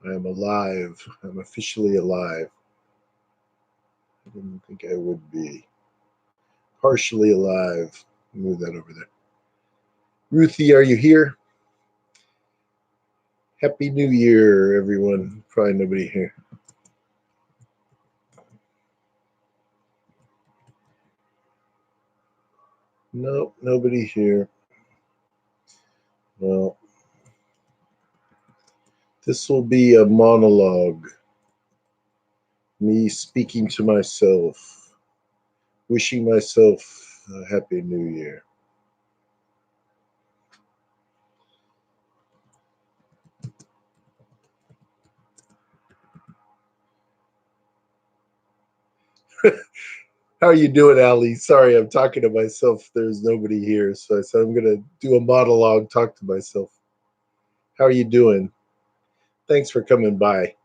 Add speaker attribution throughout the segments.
Speaker 1: I am alive. I'm officially alive. I didn't think I would be. Partially alive. Move that over there. Ruthie, are you here? Happy New Year, everyone. Probably nobody here. Nope, nobody here. Well, this will be a monologue. Me speaking to myself, wishing myself a Happy New Year. How are you doing, Ali? Sorry, I'm talking to myself. There's nobody here, so I said I'm gonna do a monologue, talk to myself. How are you doing? Thanks for coming by.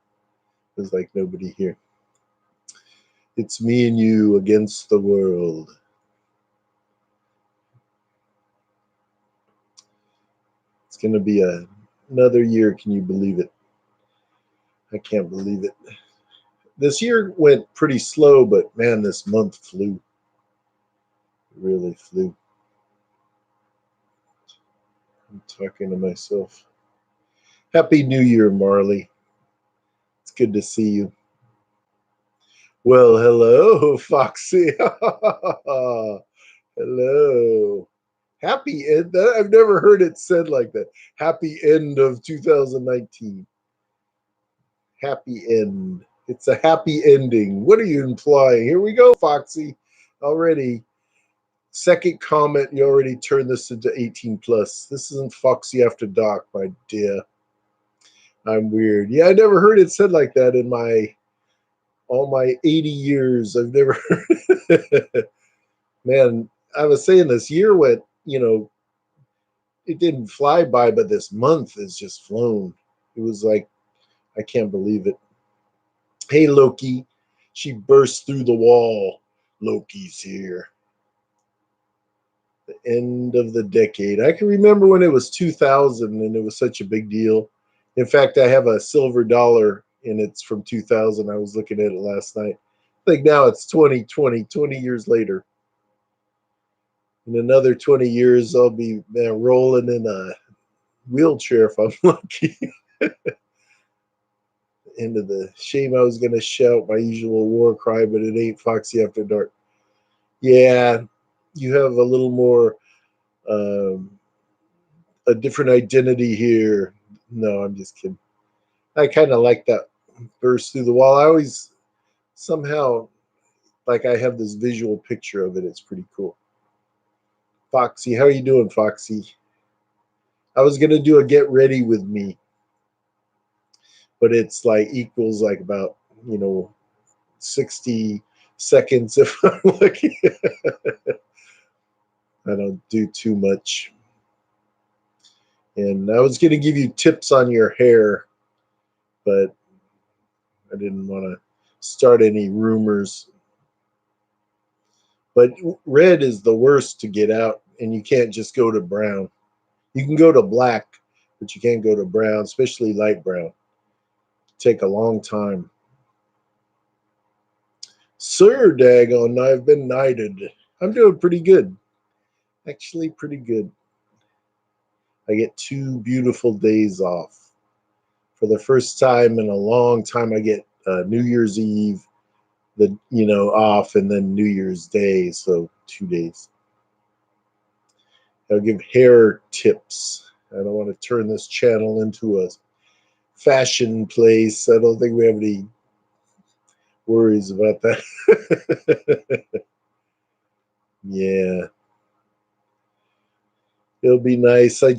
Speaker 1: There's like nobody here. It's me and you against the world. It's gonna be another year. Can you believe it? I can't believe it. This year went pretty slow, but man, this month flew. It really flew. I'm talking to myself. Happy New Year, Marley. It's good to see you. Well, hello, Foxy. Hello. Happy end. I've never heard it said like that. Happy end of 2019. Happy end. It's a happy ending. What are you implying? Here we go, Foxy. Already. Second comment, you already turned this into 18 plus. This isn't Foxy After Dark, my dear. I'm weird. Yeah, I never heard it said like that in all my 80 years. I've never heard. Man, I was saying this year went, it didn't fly by, but this month has just flown. It was like, I can't believe it. Hey, Loki. She burst through the wall. Loki's here. The end of the decade. I can remember when it was 2000 and it was such a big deal. In fact, I have a silver dollar and it's from 2000. I was looking at it last night. I think now it's 2020, 20 years later. In another 20 years, I'll be rolling in a wheelchair if I'm lucky. End of the shame. I was going to shout my usual war cry, but it ain't Foxy After Dark. Yeah, you have a little more, a different identity here. No, I'm just kidding. I kind of like that burst through the wall. I always somehow like I have this visual picture of it. It's pretty cool. Foxy, how are you doing, Foxy? I was gonna do a get ready with me, but it's like equals like about 60 seconds if I'm lucky. I don't do too much. And I was gonna give you tips on your hair, but I didn't want to start any rumors. But red is the worst to get out, and you can't just go to brown. You can go to black, but you can't go to brown, especially light brown. Take a long time. Sir Dagon, I've been knighted. I'm doing pretty good. Actually, pretty good. I get 2 beautiful days off. For the first time in a long time, I get New Year's Eve, off, and then New Year's Day, so 2 days. I'll give hair tips. I don't want to turn this channel into a fashion place. I don't think we have any worries about that. Yeah. It'll be nice. I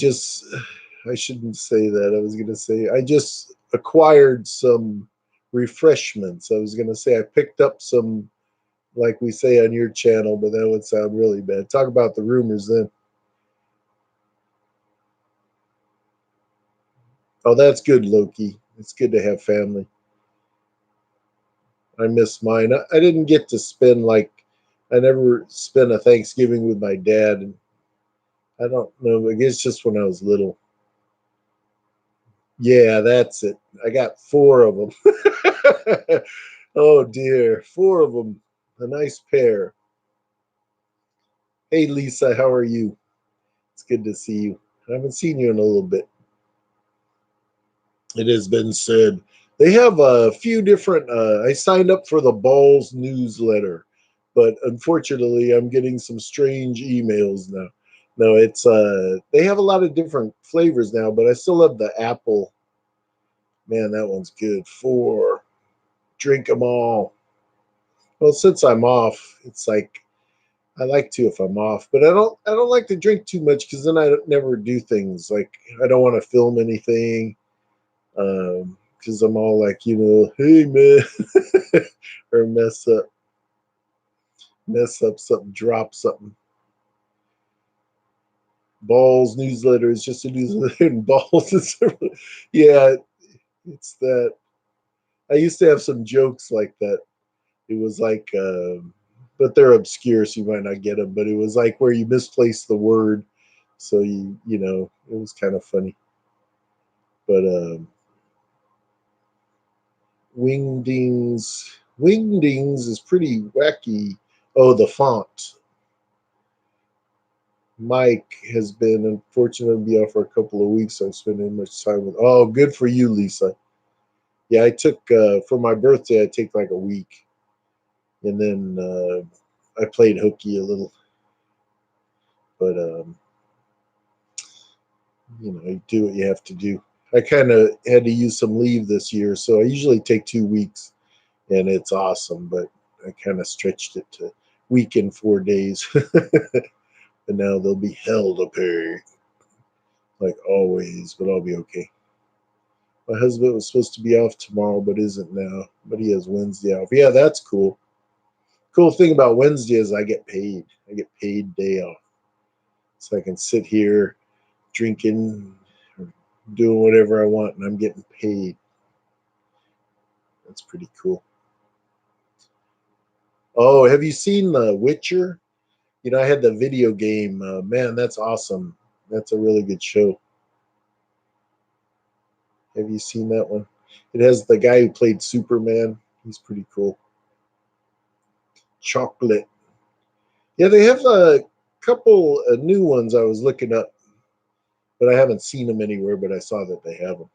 Speaker 1: shouldn't say that. I was going to say, I just acquired some refreshments. I was going to say, I picked up some, like we say on your channel, but that would sound really bad. Talk about the rumors then. Oh, that's good, Loki. It's good to have family. I miss mine. I didn't get to spend I never spent a Thanksgiving with my dad. And I don't know. I guess just when I was little. Yeah, that's it. I got four of them. Oh dear, four of them. A nice pair. Hey Lisa, how are you? It's good to see you. I haven't seen you in a little bit. It has been said they have a few different. I signed up for the Balls newsletter, but unfortunately, I'm getting some strange emails now. No, it's they have a lot of different flavors now, but I still love the apple. Man, that one's good. Four, drink them all. Well, since I'm off, it's like I like to if I'm off, but I don't like to drink too much because then I never do things. Like I don't want to film anything because I'm all like, hey man, or mess up something, drop something. Balls newsletter is just a newsletter, and balls is yeah, it's that. I used to have some jokes like that. It was like, but they're obscure, so you might not get them. But it was like where you misplace the word, so it was kind of funny. But wingdings is pretty wacky. Oh, the font. Mike has been unfortunate to be off for a couple of weeks. So I'm spending much time with. Oh, good for you, Lisa. Yeah, I took for my birthday. I take like a week, and then I played hooky a little, but you do what you have to do. I kind of had to use some leave this year, so I usually take 2 weeks, and it's awesome. But I kind of stretched it to week and 4 days, and now they'll be hell to pay, like always. But I'll be okay. My husband was supposed to be off tomorrow, but isn't now. But he has Wednesday off. Yeah, that's cool. Cool thing about Wednesday is I get paid. I get paid day off, so I can sit here drinking or doing whatever I want, and I'm getting paid. That's pretty cool. Oh, have you seen The Witcher? I had the video game. Man, that's awesome. That's a really good show. Have you seen that one? It has the guy who played Superman. He's pretty cool. Chocolate. Yeah, they have a couple new ones I was looking up, but I haven't seen them anywhere, but I saw that they have them.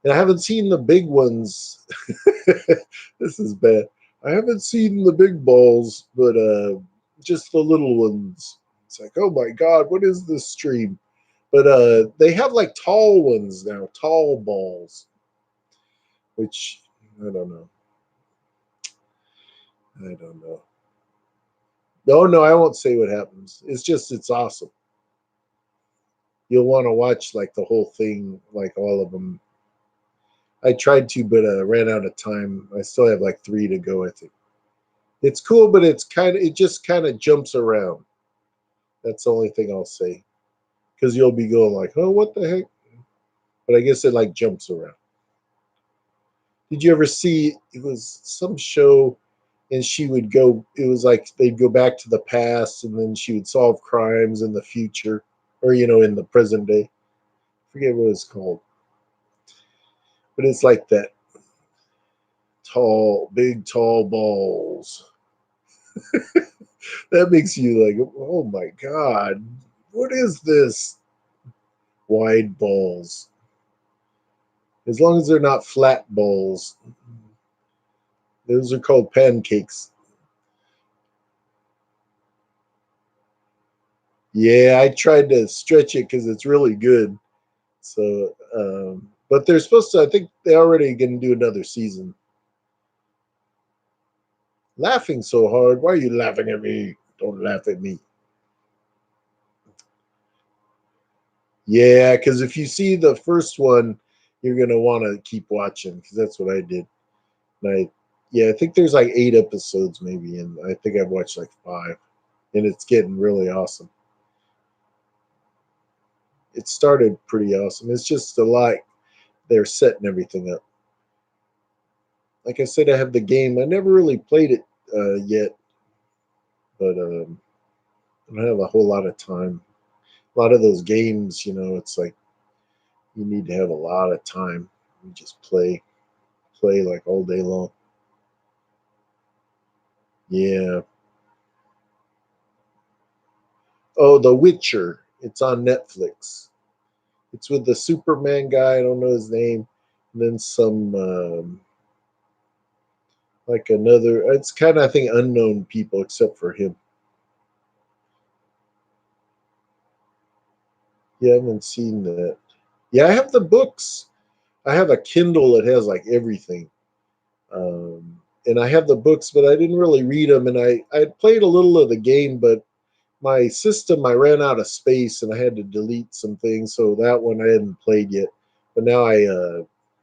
Speaker 1: And I haven't seen the big ones. This is bad. I haven't seen the big balls, but just the little ones. It's like, oh my god, what is this stream? But they have like tall ones now, tall balls, which I don't know. I don't know. No, no, I won't say what happens. It's awesome. You'll want to watch like the whole thing, like all of them. I tried to, but ran out of time. I still have like three to go. I think it's cool, but it just kind of jumps around. That's the only thing I'll say because you'll be going like, oh, what the heck? But I guess it like jumps around. Did you ever see? It was some show, and she would go. It was like they'd go back to the past, and then she would solve crimes in the future, or in the present day. I forget what it's called, but it's like that tall, big, tall balls. That makes you like, oh my god, what is this? Wide balls. As long as they're not flat balls, those are called pancakes. Yeah, I tried to stretch it because it's really good. So, but they're supposed to. I think they already going to do another season. Laughing so hard. Why are you laughing at me? Don't laugh at me. Yeah, because if you see the first one, you're gonna want to keep watching because that's what I did. And yeah, I think there's like 8 episodes maybe, and I think I've watched like 5, and it's getting really awesome. It started pretty awesome. It's just a lot. They're setting everything up. Like I said, I have the game. I never really played it yet, but I don't have a whole lot of time. A lot of those games, it's like You need to have a lot of time. You just play like all day long. Yeah. Oh, The Witcher. It's on Netflix. It's with the Superman guy. I don't know his name. And then some like another. It's kind of, I think, unknown people except for him. Yeah, I haven't seen that. Yeah, I have the books. I have a Kindle that has like everything. And I have the books, but I didn't really read them. And I played a little of the game, but my system, I ran out of space and I had to delete some things. So that one I hadn't played yet. But now I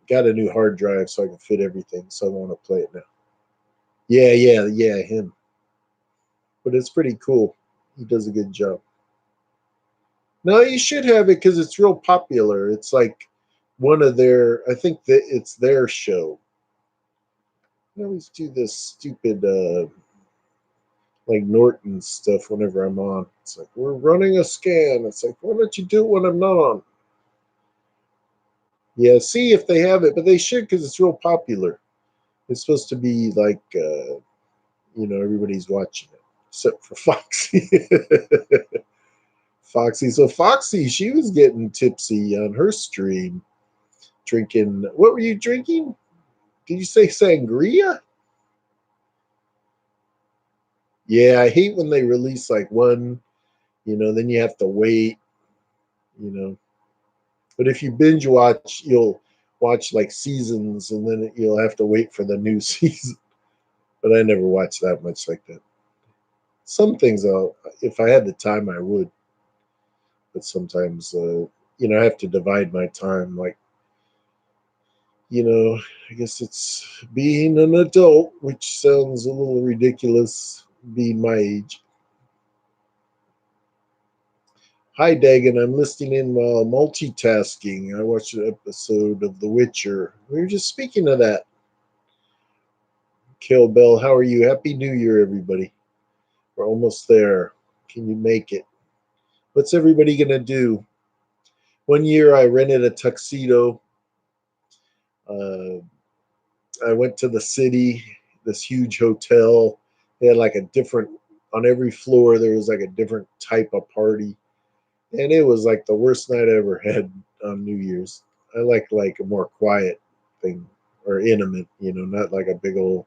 Speaker 1: got a new hard drive so I can fit everything. So I want to play it now. Yeah, him. But it's pretty cool. He does a good job. No, you should have it because it's real popular. It's like one of their, I think that it's their show. I always do this stupid like Norton stuff whenever I'm on. It's like, we're running a scan. It's like, why don't you do it when I'm not on? Yeah, see if they have it, but they should because it's real popular. It's supposed to be like, everybody's watching it except for Foxy. Foxy. So Foxy, she was getting tipsy on her stream, drinking. What were you drinking? Did you say sangria? Yeah, I hate when they release like one, then you have to wait, you know. But if you binge watch, you'll watch like seasons and then you'll have to wait for the new season. But I never watch that much like that. Some things, if I had the time, I would. But sometimes, I have to divide my time. Like, I guess it's being an adult, which sounds a little ridiculous being my age. Hi, Dagon. I'm listening in while multitasking. I watched an episode of The Witcher. We were just speaking of that. Kill Bell, how are you? Happy New Year, everybody. We're almost there. Can you make it? What's everybody going to do? One year I rented a tuxedo. Uh, I went to the city, this huge hotel. They had like a different, on every floor, there was like a different type of party. And it was like the worst night I ever had on New Year's. I like a more quiet thing or intimate, not like a big old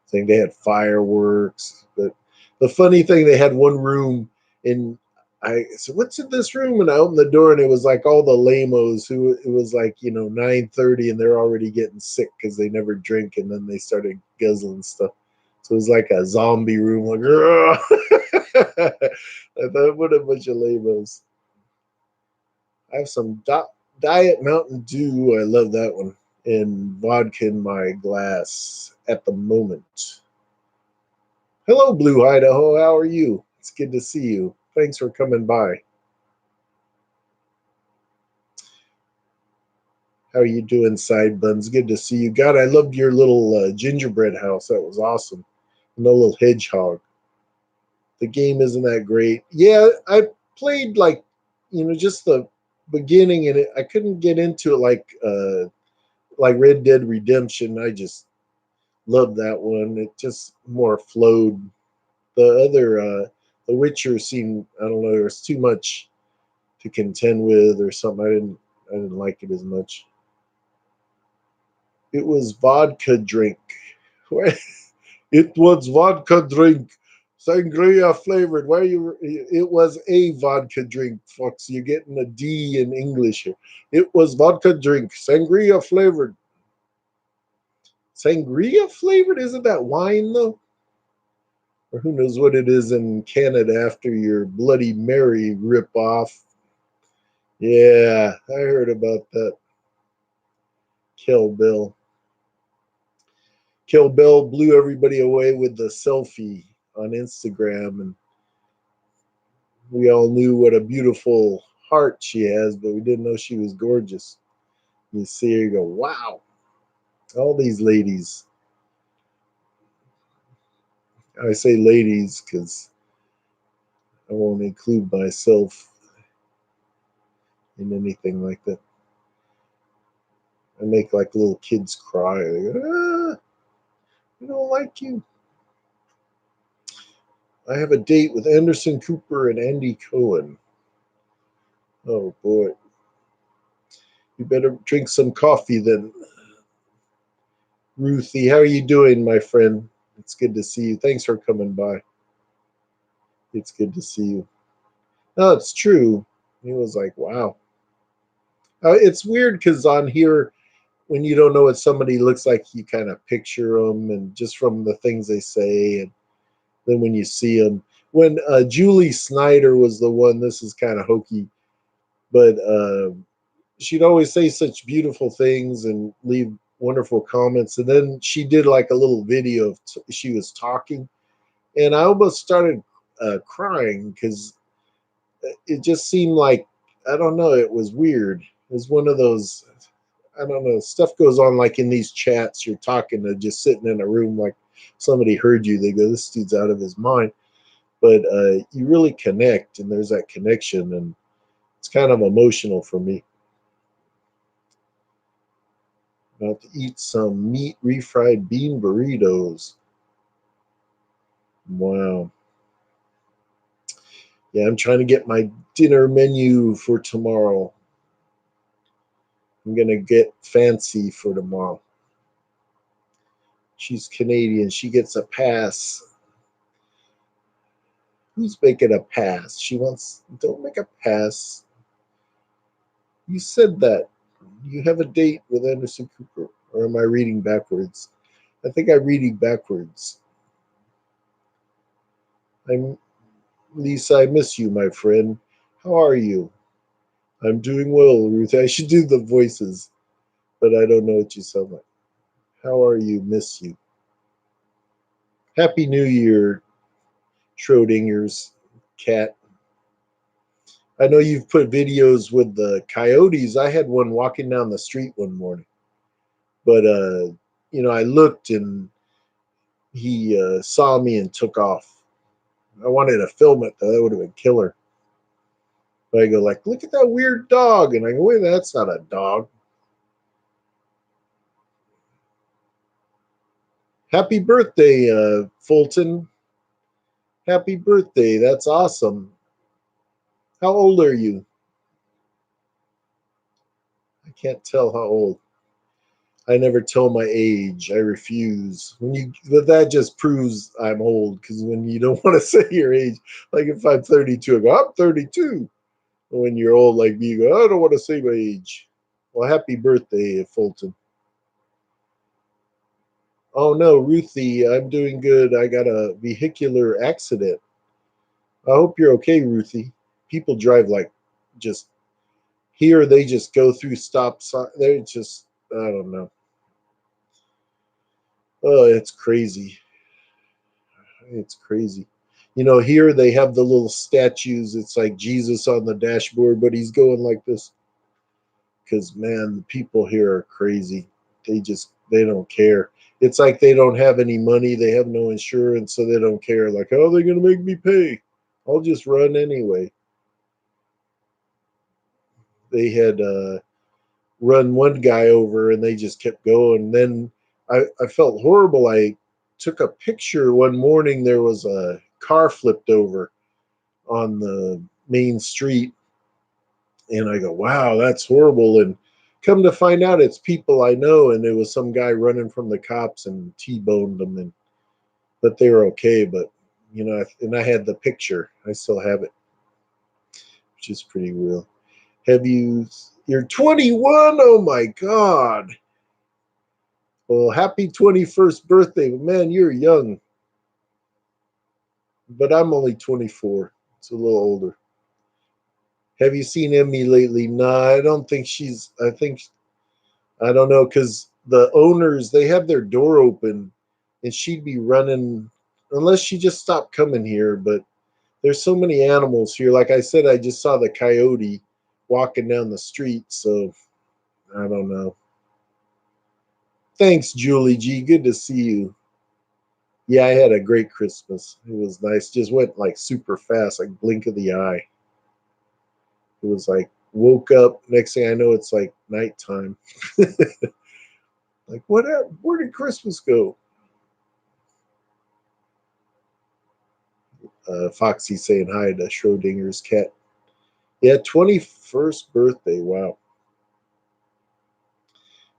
Speaker 1: thing. They had fireworks, but the funny thing, they had one room, and I said, "What's in this room?" And I opened the door, and it was like all the lamos who it was like 9:30, and they're already getting sick because they never drink, and then they started guzzling stuff. So it was like a zombie room, like I thought, what a bunch of lamos. I have some Diet Mountain Dew. I love that one. And vodka in my glass at the moment. Hello, Blue Idaho. How are you? It's good to see you. Thanks for coming by. How are you doing, Side Buns? Good to see you. God, I loved your little gingerbread house. That was awesome. And the little hedgehog. The game isn't that great. Yeah, I played like, just the beginning, and I couldn't get into it like Red Dead Redemption. I just loved that one. It just more flowed. The other, The Witcher seemed, I don't know, there was too much to contend with or something. I didn't like it as much. It was vodka drink. It was vodka drink, sangria flavored. Why you? It was a vodka drink, Fox. You're getting a D in English here. It was vodka drink, sangria flavored. Sangria flavored? Isn't that wine though? Or who knows what it is in Canada after your Bloody Mary rip off. Yeah, I heard about that. Kill Bill. Kill Bill blew everybody away with the selfie on Instagram, and we all knew what a beautiful heart she has, but we didn't know she was gorgeous. You see her, you go, wow, all these ladies. I say ladies because I won't include myself in anything like that. I make like little kids cry. They go, ah, we don't like you. I have a date with Anderson Cooper and Andy Cohen. Oh boy. You better drink some coffee then. Ruthie, how are you doing, my friend? It's good to see you. Thanks for coming by. It's good to see you. No, it's true. He was like, wow. It's weird because on here, when you don't know what somebody looks like, you kind of picture them, and just from the things they say, and then when you see them, when Julie Snyder was the one, this is kind of hokey, but she'd always say such beautiful things and leave wonderful comments, and then she did like a little video of she was talking, and I almost started crying because it just seemed like, I don't know, it was weird. It was one of those, I don't know, stuff goes on like in these chats. You're talking to just sitting in a room like somebody heard you. They go, this dude's out of his mind. But you really connect, and there's that connection, and it's kind of emotional for me. About to eat some meat refried bean burritos. Wow. Yeah, I'm trying to get my dinner menu for tomorrow. I'm going to get fancy for tomorrow. She's Canadian. She gets a pass. Who's making a pass? She wants, don't make a pass. You said that. You have a date with Anderson Cooper. Or am I reading backwards? I think I'm reading backwards. I'm Lisa, I miss you, my friend. How are you? I'm doing well, Ruth. I should do the voices, but I don't know what you sound like. How are you? Miss you. Happy New Year, Schrodinger's cat. I know you've put videos with the coyotes. I had one walking down the street one morning, but I looked and he saw me and took off. I wanted to film it though; that would have been killer. But I go like, look at that weird dog, and I go, wait, that's not a dog. Happy birthday, Fulton. Happy birthday. That's awesome. How old are you? I can't tell how old. I never tell my age. I refuse. But that just proves I'm old because when you don't want to say your age, like if I'm 32, I go, I'm 32. But when you're old like me, you go, I don't want to say my age. Well, happy birthday, Fulton. Oh no, Ruthie, I'm doing good. I got a vehicular accident. I hope you're okay, Ruthie. People drive like just here, they just go through stop sign. They're just, I don't know. Oh, it's crazy. It's crazy. Here they have the little statues. It's like Jesus on the dashboard, but he's going like this. Because, man, the people here are crazy. They don't care. It's like they don't have any money. They have no insurance, so they don't care. Like, how are they going to make me pay? I'll just run anyway. They had run one guy over and they just kept going. Then I felt horrible. I took a picture one morning. There was a car flipped over on the main street. And I go, wow, that's horrible. And come to find out, it's people I know. And there was some guy running from the cops and T-boned them. But they were okay. But, and I had the picture. I still have it, which is pretty real. You're 21? Oh my God. Well, happy 21st birthday. Man, you're young. But I'm only 24. It's a little older. Have you seen Emmy lately? Nah, I don't think I don't know, because the owners, they have their door open and she'd be running unless she just stopped coming here. But there's so many animals here. Like I said, I just saw the coyote walking down the street. So I don't know. Thanks, Julie G. Good to see you. Yeah, I had a great Christmas. It was nice. Just went like super fast, like blink of the eye. It was like Woke up. Next thing I know, it's like nighttime. Like, what happened? Where did Christmas go? Foxy saying hi to Schrodinger's cat. Yeah, 21st birthday. Wow.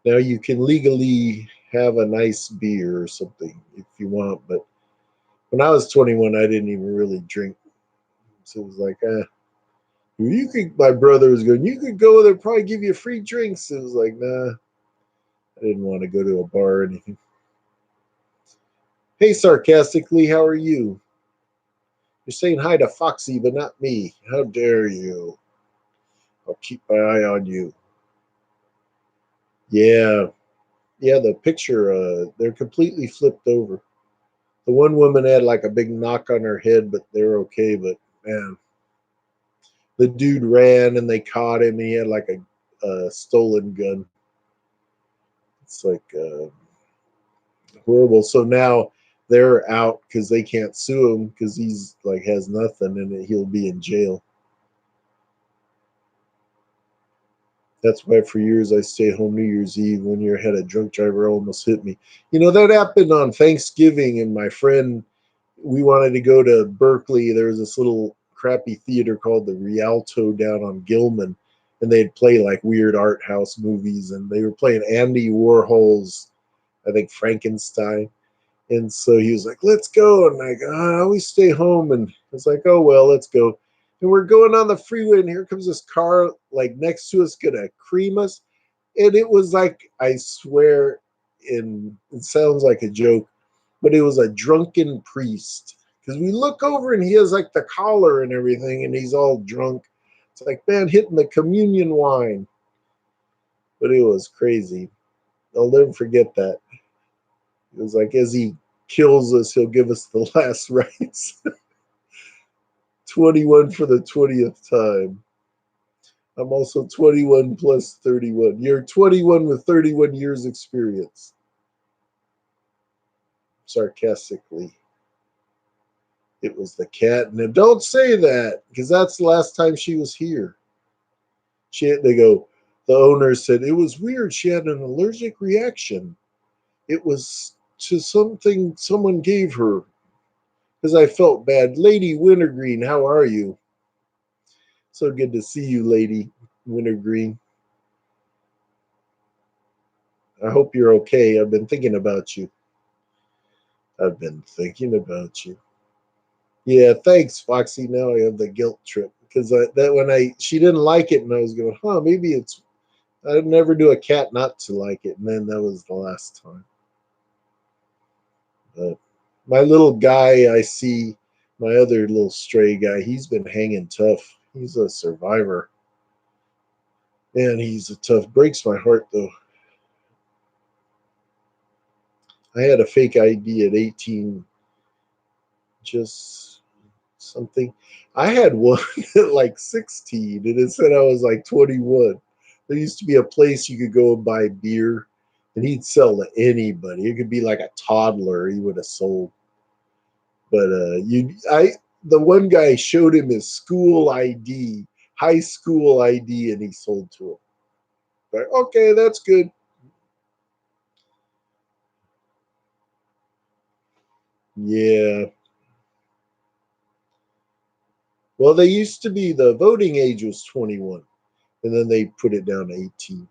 Speaker 1: Now you can legally have a nice beer or something if you want, but when I was 21, I didn't even really drink. So it was like, you could. My brother was going. You could go there, probably give you free drinks. It was like, nah, I didn't want to go to a bar or anything. Hey, sarcastically, how are you? You're saying hi to Foxy, but not me. How dare you? I'll keep my eye on you. Yeah, yeah. The picture, they're completely flipped over. The one woman had like a big knock on her head, but they're okay. But man, the dude ran and they caught him. He had like a stolen gun. It's like horrible. So now they're out because they can't sue him because he's like has nothing and he'll be in jail. That's why for years I stay home New Year's Eve. One year I had a drunk driver almost hit me. You know, that happened on Thanksgiving, and my friend, we wanted to go to Berkeley. There was this little crappy theater called the Rialto down on Gilman, and they'd play like weird art house movies, and they were playing Andy Warhol's, I think, Frankenstein. And so he was like, let's go. And I go, I always stay home. And I was like, oh, well, let's go. And we're going on the freeway, and here comes this car like next to us, gonna cream us. And it was like, I swear, it sounds like a joke, but it was a drunken priest. Because we look over and he has like the collar and everything, and he's all drunk. It's like, man, hitting the communion wine. But it was crazy. I'll never forget that. It was like, as he kills us, he'll give us the last rites. 21 for the 20th time. I'm also 21 plus 31. You're 21 with 31 years experience. Sarcastically. It was the cat. And don't say that, because that's the last time she was here. They go, the owner said, it was weird. She had an allergic reaction. It was to something someone gave her. Because I felt bad. Lady Wintergreen, how are you? So good to see you, Lady Wintergreen. I hope you're okay. I've been thinking about you. I've been thinking about you. Yeah, thanks, Foxy. Now I have the guilt trip because that when she didn't like it, and I was going, maybe it's. I'd never do a cat not to like it, and then that was the last time. But my little guy, I see my other little stray guy. He's been hanging tough. He's a survivor. Man, he's a tough. Breaks my heart though. I had a fake ID at 18, just something. I had one at like 16, and it said I was like 21. There used to be a place you could go and buy beer, and he'd sell to anybody. It could be like a toddler he would have sold. But the one guy showed him his school ID, high school ID, and he sold to him. Like, okay, that's good. Yeah. Well, they used to be the voting age was 21, and then they put it down to 18.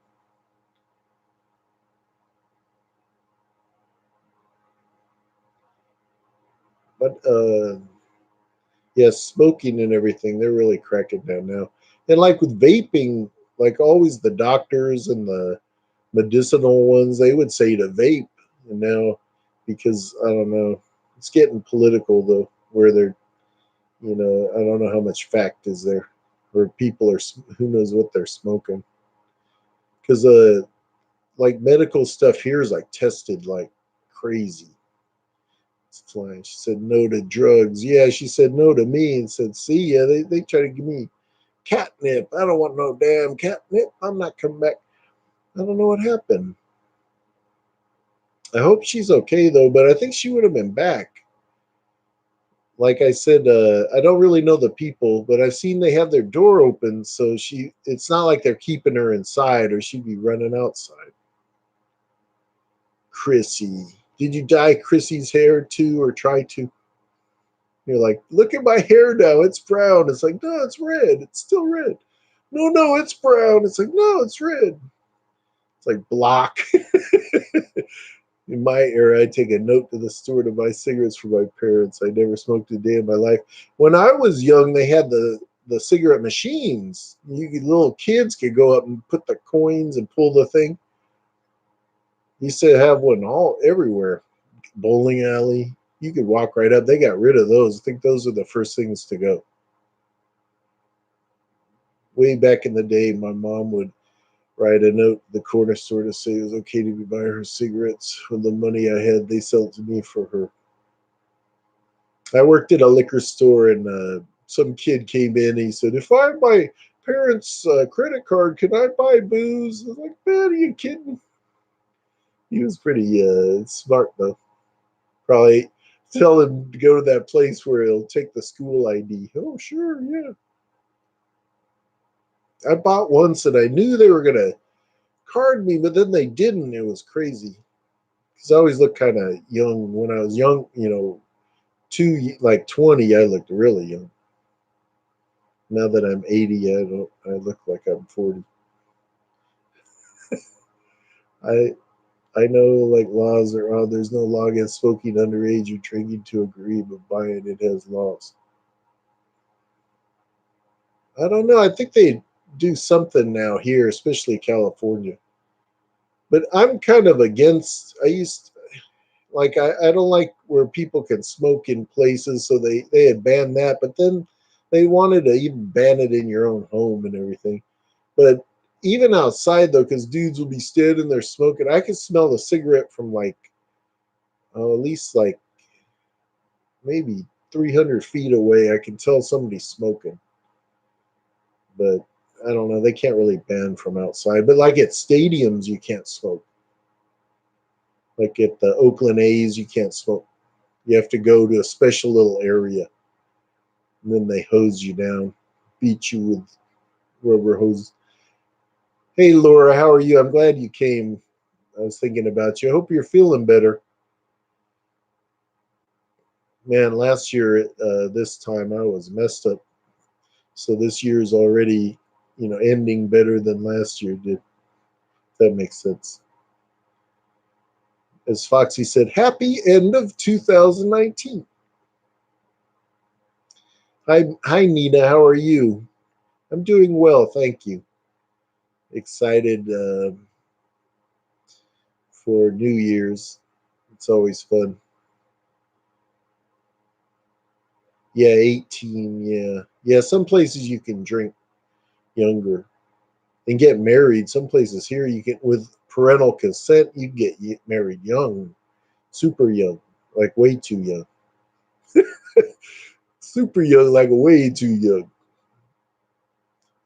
Speaker 1: But yes, smoking and everything, they're really cracking down now. And like with vaping, like always the doctors and the medicinal ones, they would say to vape. And now, because I don't know, it's getting political though, where they're, I don't know how much fact is there, or people are, who knows what they're smoking. Because like medical stuff here is like tested like crazy. It's flying. She said no to drugs. Yeah, she said no to me and said, see, yeah, they try to give me catnip. I don't want no damn catnip. I'm not coming back. I don't know what happened. I hope she's okay though, but I think she would have been back. Like I said, I don't really know the people, but I've seen they have their door open, so it's not like they're keeping her inside or she'd be running outside. Chrissy. Did you dye Chrissy's hair too or try to? You're like, look at my hair now. It's brown. It's like, no, it's red. It's still red. No, no, it's brown. It's like, no, it's red. It's like block. In my era, I'd take a note to the store to buy cigarettes for my parents. I never smoked a day in my life. When I was young, they had the cigarette machines. Little kids could go up and put the coins and pull the thing. You used to have one all everywhere. Bowling alley. You could walk right up. They got rid of those. I think those are the first things to go. Way back in the day, my mom would write a note at the corner store to say it was okay to be buying her cigarettes. With the money I had, they sell it to me for her. I worked at a liquor store, and some kid came in. And he said, "If I have my parents' credit card, can I buy booze?" I was like, "Man, are you kidding?" He was pretty smart though. Probably tell him to go to that place where he'll take the school ID. Oh, sure, yeah. I bought once, and I knew they were gonna card me, but then they didn't. It was crazy because I always looked kind of young when I was young. Like 20, I looked really young. Now that I'm 80, I don't. I look like I'm 40. I I know like laws are on. There's no law against smoking underage or drinking to agree, but buying it has laws. I don't know. I think they do something now here, especially California. But I'm kind of against. I don't like where people can smoke in places, so they had banned that. But then they wanted to even ban it in your own home and everything. But even outside though, because dudes will be standing there smoking, I could smell the cigarette from like at least like maybe 300 feet away. I can tell somebody's smoking, but I don't know. They can't really ban from outside, but like at stadiums, you can't smoke. Like at the Oakland A's, you can't smoke. You have to go to a special little area, and then they hose you down, beat you with rubber hose. Hey, Laura, how are you? I'm glad you came. I was thinking about you. I hope you're feeling better. Man, last year, this time I was messed up. So this year is already, ending better than last year did. If that makes sense. As Foxy said, happy end of 2019. Hi, Nina. How are you? I'm doing well, thank you. Excited for New Year's. It's always fun. Yeah, 18. Yeah, yeah. Some places you can drink younger and get married. Some places here you can, with parental consent, you get married young, super young, like way too young. Super young, like way too young.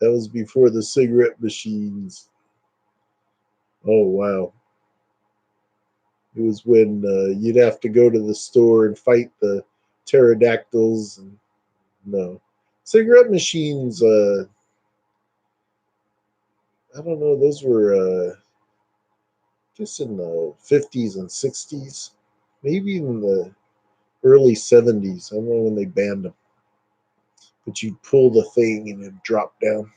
Speaker 1: That was before the cigarette machines. Oh wow. It was when you'd have to go to the store and fight the pterodactyls. And no, cigarette machines. I don't know. Those were just in the 50s and 60s, maybe even the early 70s. I don't know when they banned them, but you'd pull the thing and it'd drop down.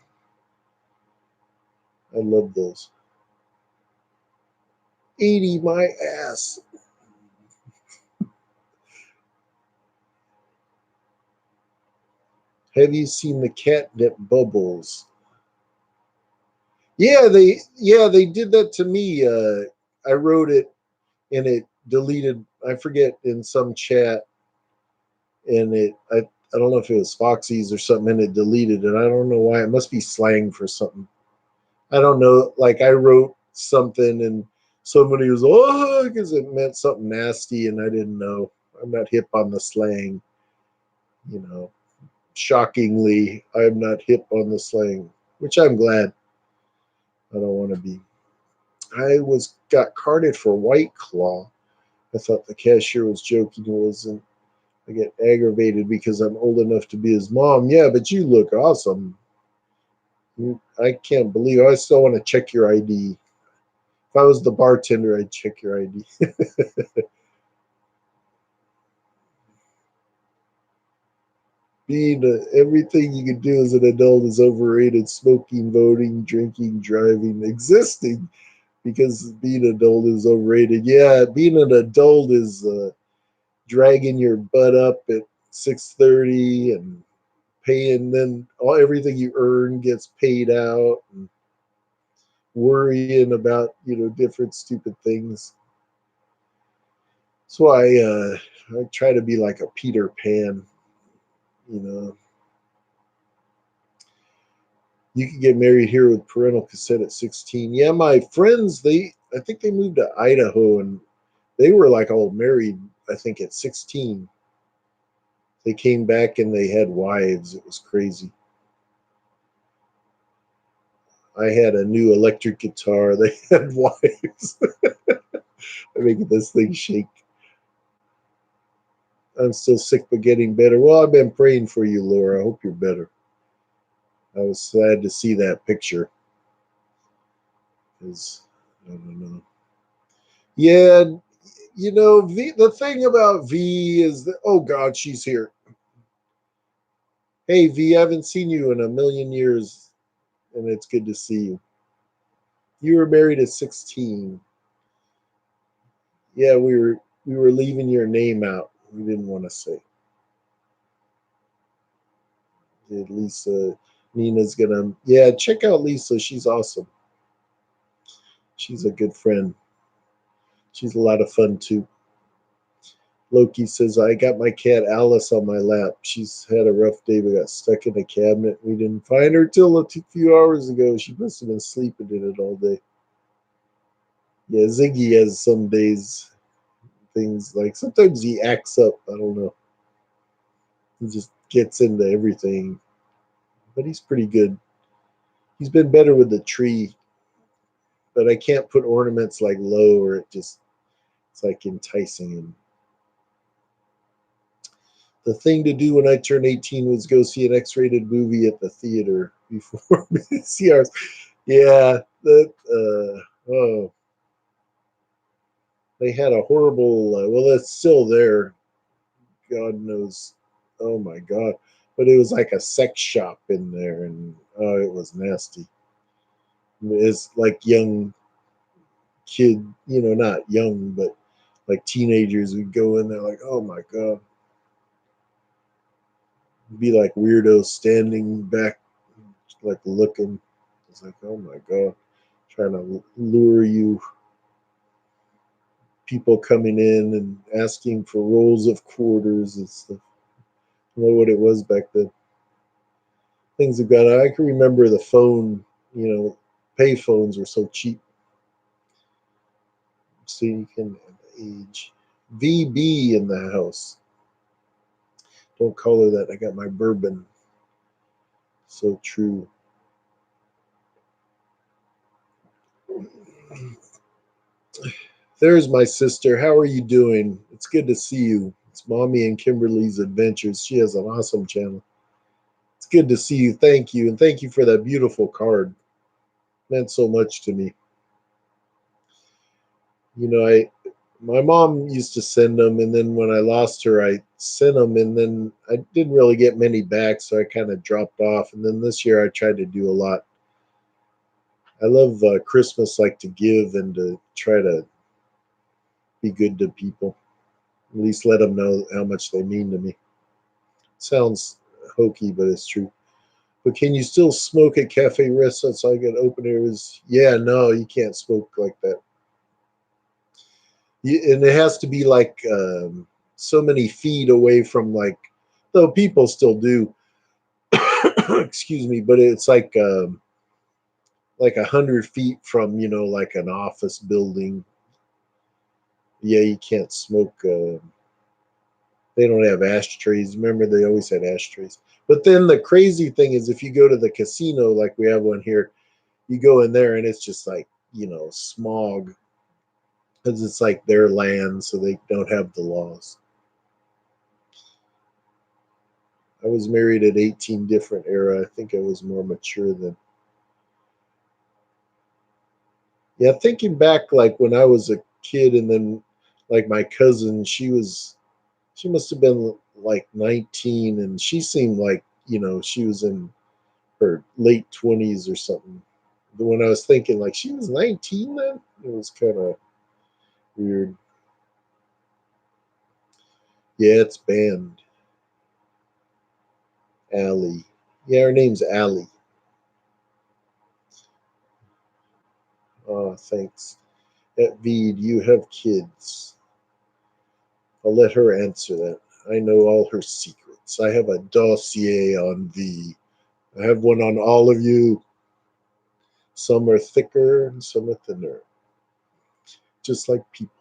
Speaker 1: I love those. 80 my ass. Have you seen the catnip bubbles? Yeah, they did that to me. I wrote it and it deleted. I forget in some chat, and I don't know if it was Foxy's or something, and it deleted it. I don't know why. It must be slang for something. I don't know. Like I wrote something and somebody was because it meant something nasty, and I didn't know. I'm not hip on the slang. You know, shockingly, I'm not hip on the slang, which I'm glad. I don't want to be. I was got carded for White Claw. I thought the cashier was joking. It wasn't. I get aggravated because I'm old enough to be his mom. Yeah, but you look awesome. I can't believe I still want to check your ID. If I was the bartender, I'd check your ID. Everything you can do as an adult is overrated. Smoking, voting, drinking, driving, existing because being an adult is overrated. Yeah, being an adult is dragging your butt up at 6:30 and paying. Then everything you earn gets paid out, and worrying about different stupid things. That's why I try to be like a Peter Pan. You know, you can get married here with parental consent at 16. Yeah, my friends, I think they moved to Idaho and they were like all married, I think at 16. They came back and they had wives. It was crazy. I had a new electric guitar. They had wives. I'm making this thing shake. I'm still sick but getting better. Well, I've been praying for you, Laura. I hope you're better. I was sad to see that picture. Because I don't know. Yeah, the thing about V is that, oh God, she's here. Hey V, I haven't seen you in a million years, and it's good to see you. You were married at 16. Yeah, we were leaving your name out. We didn't want to say. Did Lisa? Nina's gonna. Yeah, check out Lisa. She's awesome. She's a good friend. She's a lot of fun too. Loki says, I got my cat Alice on my lap. She's had a rough day, but got stuck in a cabinet. We didn't find her till a few hours ago. She must have been sleeping in it all day. Yeah, Ziggy has some days things like sometimes he acts up. I don't know. He just gets into everything, but he's pretty good. He's been better with the tree, but I can't put ornaments like low or it's like enticing him. The thing to do when I turned 18 was go see an X-rated movie at the theater before CRs. Yeah, oh, they had a horrible. Well, it's still there. God knows. Oh my God, but it was like a sex shop in there, and oh, it was nasty. It's like young kid, not young, but like teenagers would go in there like, oh my God, be like weirdos standing back, like looking. It's like, oh my God, trying to lure you. People coming in and asking for rolls of quarters and stuff. I don't know what it was back then. Things have gone. I can remember the phone. Pay phones were so cheap. So you can age. VB in the house. Don't call her that. I got my bourbon. So true. There's my sister. How are you doing? It's good to see you. It's Mommy and Kimberly's Adventures. She has an awesome channel. It's good to see you. Thank you. And thank you for that beautiful card. Meant so much to me. I my mom used to send them, and then when I lost her, I sent them, and then I didn't really get many back, so I kind of dropped off. And then this year, I tried to do a lot. I love Christmas, like to give and to try to be good to people. At least let them know how much they mean to me. Sounds hokey, but it's true. But can you still smoke at cafe restaurants like at open areas? Yeah, no, you can't smoke like that. And it has to be like so many feet away from though people still do. Excuse me, but it's like 100 feet from like an office building. Yeah, you can't smoke. They don't have ashtrays. Remember, they always had ashtrays. But then the crazy thing is, if you go to the casino, like we have one here, you go in there and it's just like smog because it's like their land, so they don't have the laws. I was married at 18, different era. I think I was more mature then. Yeah, thinking back, like when I was a kid, and then like my cousin, she must have been like 19, and she seemed like she was in her late 20s or something. But when I was thinking like she was 19 then, it was kind of weird. Yeah, it's banned. Allie. Yeah, her name's Allie. Oh, thanks. At V, do you have kids? I'll let her answer that. I know all her secrets. I have a dossier on V. I have one on all of you. Some are thicker and some are thinner, just like people.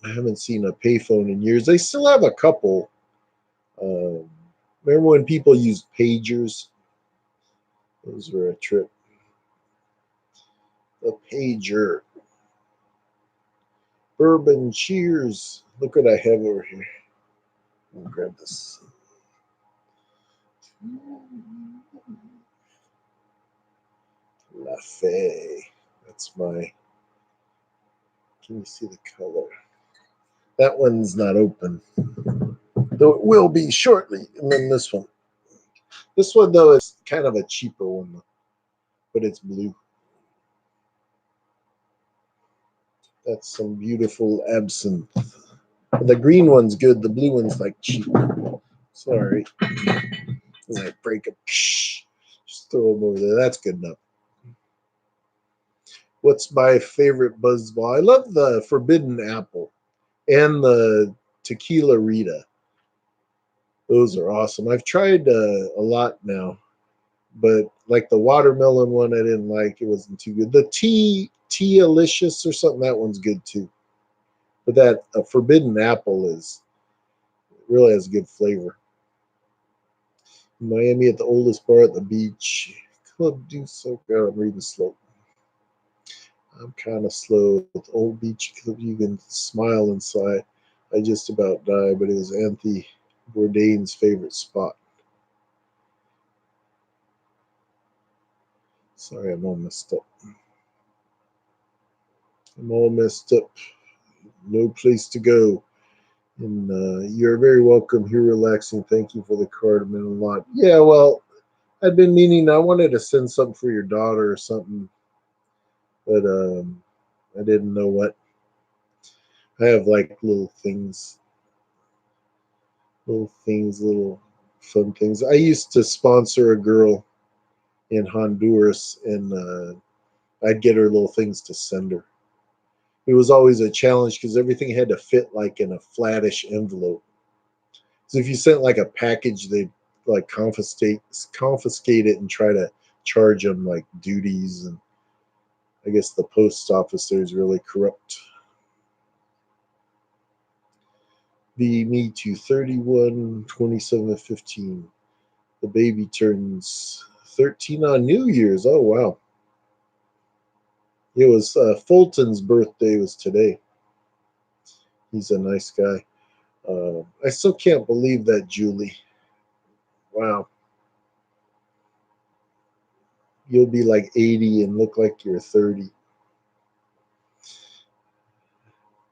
Speaker 1: I haven't seen a payphone in years. They still have a couple. Um, Remember when people used pagers? Those were a trip. A pager. Bourbon cheers. Look what I have over here. I'll grab this. La Fe. That's my. Can you see the color? That one's not open, though it will be shortly. And then this one. This one though is kind of a cheaper one, but it's blue. That's some beautiful absinthe. The green one's good. The blue one's like cheap. Sorry, I break them. Just throw them over there. That's good enough. What's my favorite buzzball? I love the Forbidden Apple and the Tequila Rita. Those are awesome. I've tried a lot now, but like the watermelon one, I didn't like. It wasn't too good. The tea alicious or something, that one's good too. But that Forbidden Apple is really has good flavor. Miami at the oldest bar at the beach. Club do so good. I'm reading slow. I'm kind of slow. With Old Beach Club, you can smile inside. I just about died, but it was Anthony Bourdain's favorite spot. Sorry, I'm all messed up. I'm all messed up. No place to go. And you're very welcome here, relaxing. Thank you for the card. It meant a lot. Yeah, well, I'd been meaning, I wanted to send something for your daughter or something, but I didn't know what. I have like little fun things. I used to sponsor a girl in Honduras, and I'd get her little things to send her. It was always a challenge because everything had to fit like in a flattish envelope. So if you sent like a package, they'd like confiscate it and try to charge them like duties. And I guess the post office there is really corrupt. Be me to 31, 27, 15. The baby turns 13 on New Year's. Oh, wow. It was Fulton's birthday was today. He's a nice guy. I still can't believe that, Julie. Wow. You'll be like 80 and look like you're 30.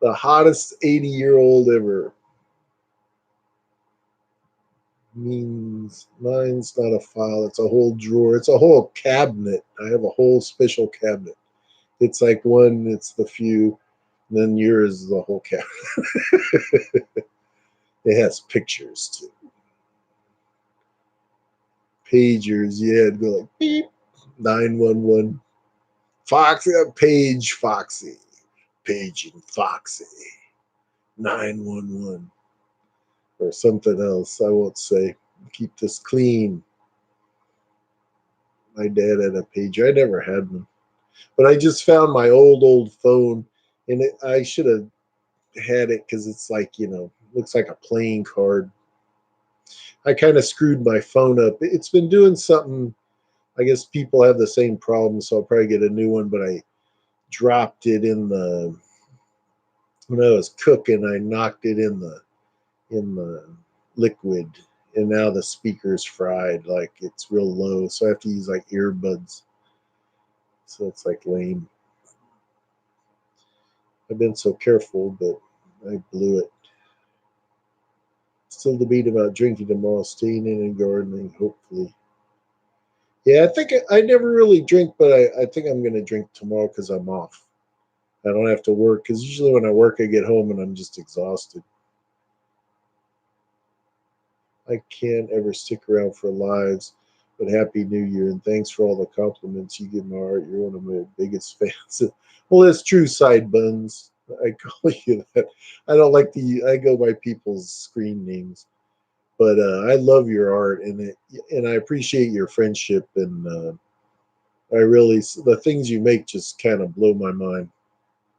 Speaker 1: The hottest 80-year-old ever. Means mine's not a file, it's a whole drawer. It's a whole cabinet. I have a whole special cabinet. It's like one, it's the few, and then yours is the whole cabinet. It has pictures too. Pagers, yeah, it'd go like beep, 911. Foxy, page Foxy. Paging Foxy. 911. Or something else. I won't say. Keep this clean. My dad had a pager. I never had one. But I just found my old phone, and I should have had it because it's like, looks like a playing card. I kind of screwed my phone up. It's been doing something. I guess people have the same problem, so I'll probably get a new one, but I dropped it in when I was cooking, I knocked it in the liquid, and now the speaker's fried. Like it's real low, so I have to use like earbuds. So it's like lame. I've been so careful, but I blew it. Still debating about drinking tomorrow, staying in and gardening, hopefully. Yeah, I think I never really drink, but I think I'm going to drink tomorrow because I'm off. I don't have to work because usually when I work, I get home and I'm just exhausted. I can't ever stick around for lives, but Happy New Year and thanks for all the compliments you give my art. You're one of my biggest fans. Well, that's true, side buns. I call you that. I don't like I go by people's screen names, but I love your art and I appreciate your friendship and I really the things you make just kind of blow my mind.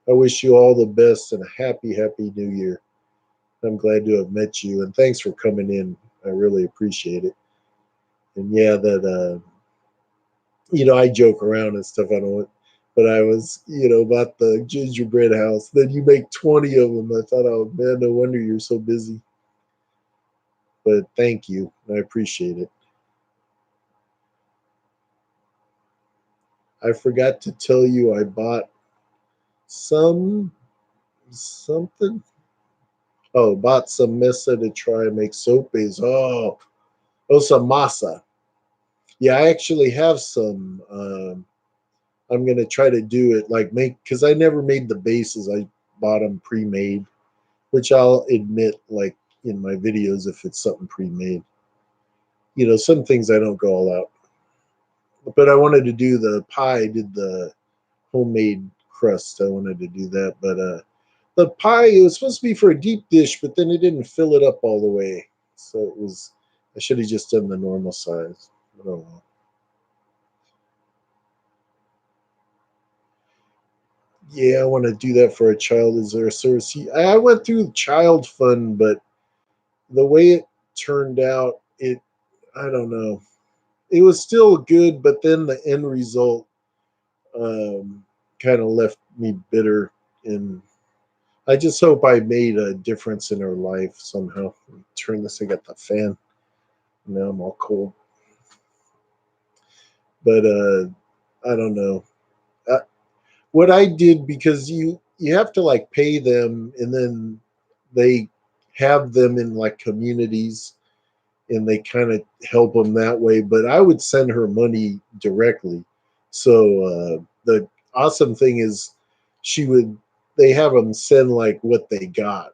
Speaker 1: I wish you all the best and a happy New Year. I'm glad to have met you and thanks for coming in. I really appreciate it. And yeah, that I joke around and stuff. I don't, but I was about the gingerbread house. Then you make 20 of them. I thought, oh man, no wonder you're so busy. But thank you, I appreciate it. I forgot to tell you I bought some something. Oh, bought some mesa to try and make sopes. Oh, some masa. Yeah, I actually have some. I'm gonna try to do it like make because I never made the bases. I bought them pre-made, which I'll admit, like in my videos, if it's something pre-made, some things I don't go all out. But I wanted to do the pie. I did the homemade crust. I wanted to do that, but the pie it was supposed to be for a deep dish, but then it didn't fill it up all the way. So it was. I should have just done the normal size. I don't know. Yeah, I want to do that for a child. Is there a service? I went through child fund, but the way it turned out, I don't know. It was still good, but then the end result kind of left me bitter. And I just hope I made a difference in her life somehow. Turn this. I got the fan. Now I'm all cold. But I don't know. Uh, what I did because you have to like pay them, and then they have them in like communities and they kind of help them that way. But I would send her money directly. So the awesome thing is, she would they have them send like what they got.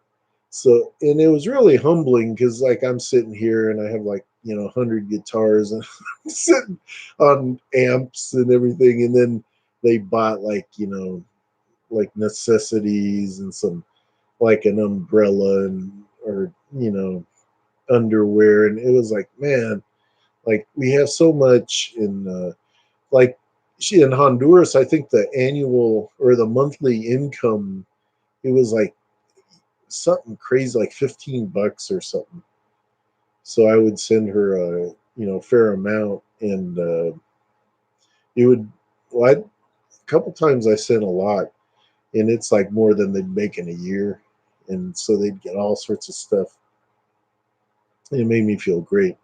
Speaker 1: So and it was really humbling because like I'm sitting here and I have like 100 guitars and I'm sitting on amps and everything, and then they bought like like necessities and some like an umbrella and or underwear, and it was like, man, like we have so much in like she in Honduras. I think the annual or the monthly income it was like something crazy, like $15 or something. So I would send her a fair amount, and it would. Well, a couple times I sent a lot, and it's like more than they'd make in a year, and so they'd get all sorts of stuff. It made me feel great.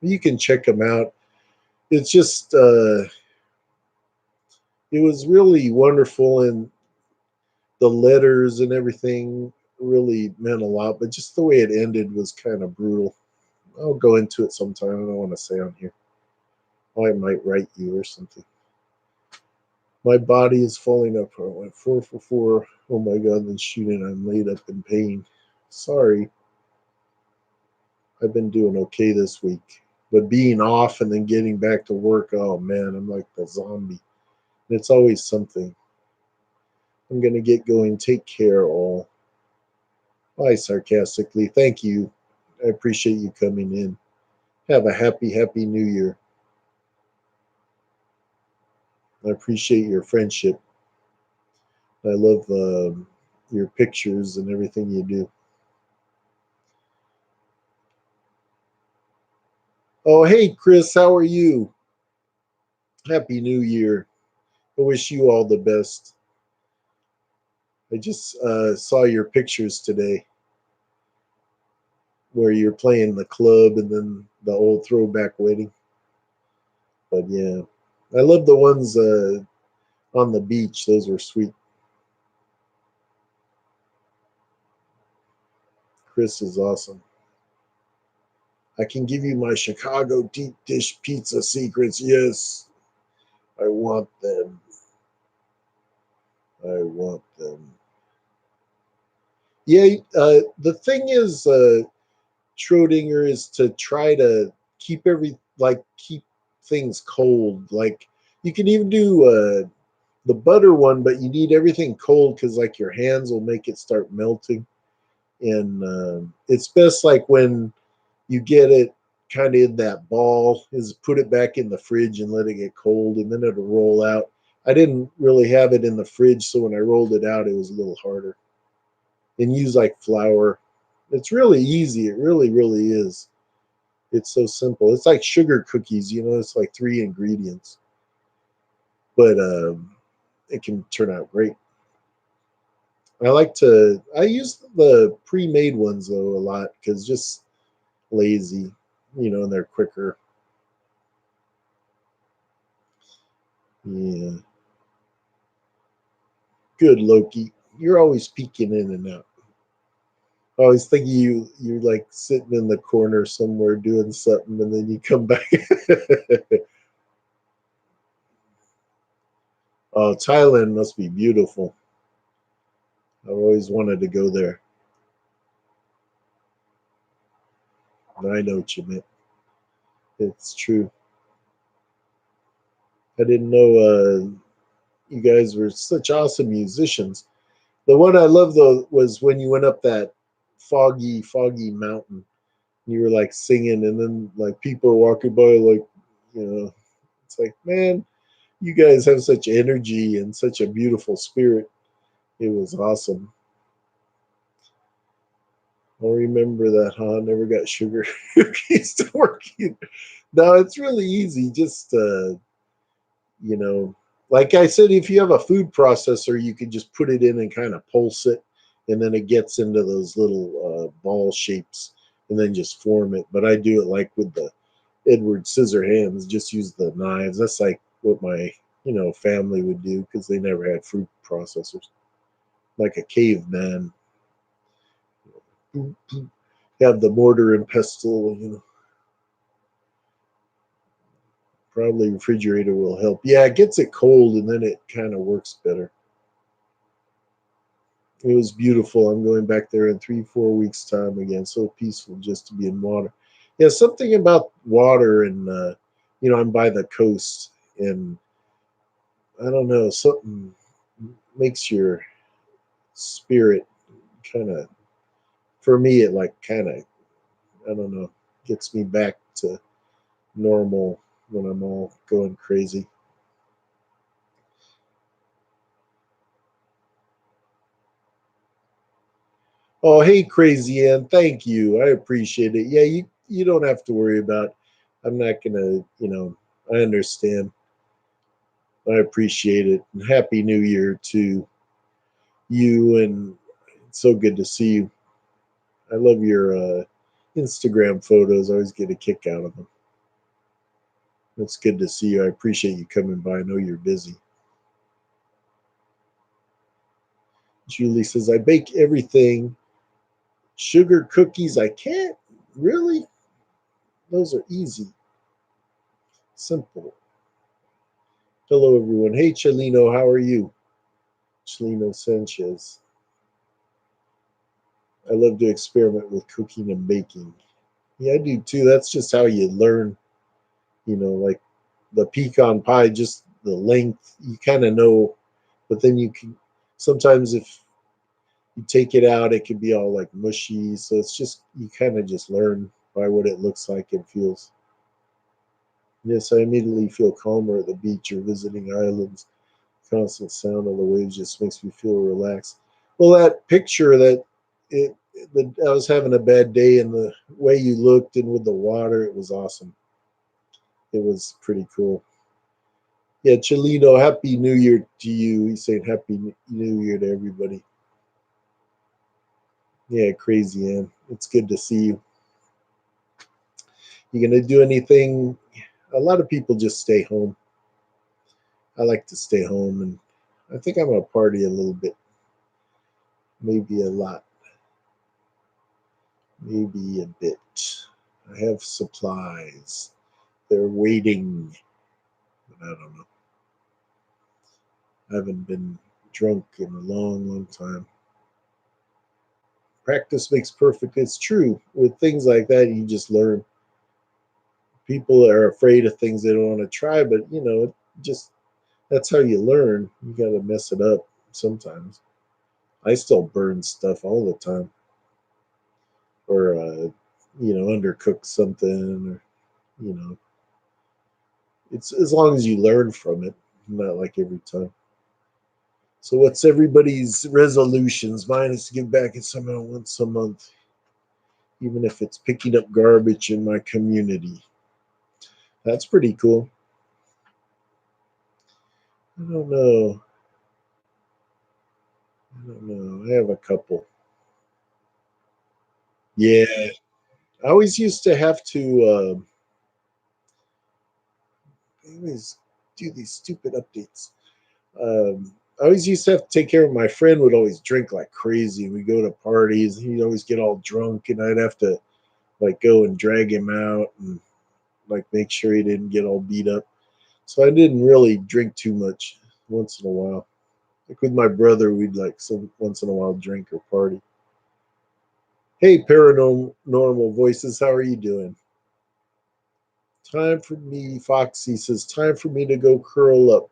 Speaker 1: You can check them out. It's just it was really wonderful, and the letters and everything really meant a lot. But just the way it ended was kind of brutal. I'll go into it sometime. I don't want to say on here. I might write you or something. My body is falling apart. I went 4 for 4. Oh my god! Then shooting. I'm laid up in pain. Sorry. I've been doing okay this week, but being off and then getting back to work. Oh man, I'm like the zombie. And it's always something. I'm gonna get going. Take care, all. Bye, sarcastically. Thank you. I appreciate you coming in. Have a happy New Year. I appreciate your friendship. I love your pictures and everything you do. Oh, hey, Chris, how are you? Happy New Year. I wish you all the best. I just saw your pictures today where you're playing the club and then the old throwback wedding. But yeah, I love the ones on the beach. Those were sweet. Chris is awesome. I can give you my Chicago deep dish pizza secrets. Yes, I want them. I want them. Yeah, the thing is, Schrodinger is to try to keep things cold. Like you can even do the butter one, but you need everything cold because like your hands will make it start melting. And it's best like when you get it kind of in that ball is put it back in the fridge and let it get cold and then it'll roll out. I didn't really have it in the fridge, so when I rolled it out, it was a little harder. And use like flour. It's really easy. It really, really is. It's so simple. It's like sugar cookies, it's like three ingredients, but it can turn out great. I use the pre made ones though a lot because just lazy, and they're quicker. Yeah. Good, Loki. You're always peeking in and out. I always think you're like sitting in the corner somewhere doing something, and then you come back. Oh, Thailand must be beautiful. I've always wanted to go there. I know what you meant. It's true. I didn't know you guys were such awesome musicians. The one I loved though was when you went up that foggy, foggy mountain. You were like singing, and then like people are walking by, like, it's like, man, you guys have such energy and such a beautiful spirit. It was awesome. I remember that, huh? Never got sugar cookies to work either. No, it's really easy. Just you know, like I said, if you have a food processor, you can just put it in and kind of pulse it, and then it gets into those little ball shapes, and then just form it. But I do it like with the Edward Scissorhands. Just use the knives. That's like what my family would do because they never had food processors. Like a caveman, have the mortar and pestle. Probably refrigerator will help. Yeah, it gets it cold and then it kind of works better. It was beautiful. I'm going back there in 3, 4 weeks time again. So peaceful just to be in water. Yeah, something about water, and I'm by the coast, and I don't know, something makes your spirit kind of. For me, it like kind of, I don't know, gets me back to normal when I'm all going crazy. Oh, hey, Crazy Ann, thank you. I appreciate it. Yeah, you don't have to worry about. I'm not gonna, I understand. I appreciate it. And Happy New Year to you, and it's so good to see you. I love your Instagram photos. I always get a kick out of them. It's good to see you. I appreciate you coming by. I know you're busy. Julie says, I bake everything. Sugar cookies, I can't. Really? Those are easy, simple. Hello, everyone. Hey, Chelino, how are you? Chelino Sanchez. I love to experiment with cooking and baking. Yeah, I do too. That's just how you learn, like the pecan pie, just the length, you kind of know, but then you can sometimes if you take it out, it can be all like mushy. So it's just, you kind of just learn by what it looks like and feels. Yes, I immediately feel calmer at the beach or visiting islands. Constant sound of the waves just makes me feel relaxed. Well, that picture that it, I was having a bad day, and the way you looked and with the water, it was awesome. It was pretty cool. Yeah, Chelito, happy New Year to you. He's saying happy New Year to everybody. Yeah, crazy, Ann. It's good to see you. You gonna do anything? A lot of people just stay home. I like to stay home, and I think I'm gonna party a little bit, maybe a lot, maybe a bit. I have supplies. They're waiting, but I don't know. I haven't been drunk in a long, long time. Practice makes perfect. It's true. With things like that, you just learn. People are afraid of things they don't want to try, but just that's how you learn. You got to mess it up sometimes. I still burn stuff all the time, or undercook something, or you know, it's as long as you learn from it, not like every time. So, what's everybody's resolutions? Mine is to give back at somehow once a month, even if it's picking up garbage in my community. That's pretty cool. I don't know. I don't know. I have a couple. Yeah, I always used to have to. I always do these stupid updates. I always used to have to take care of my friend. Would always drink like crazy. We go to parties. And he'd always get all drunk, and I'd have to like go and drag him out and like make sure he didn't get all beat up. So I didn't really drink too much. Once in a while, like with my brother, we'd like some once in a while drink or party. Hey, paranormal voices, how are you doing? Time for me, Foxy says, time for me to go curl up.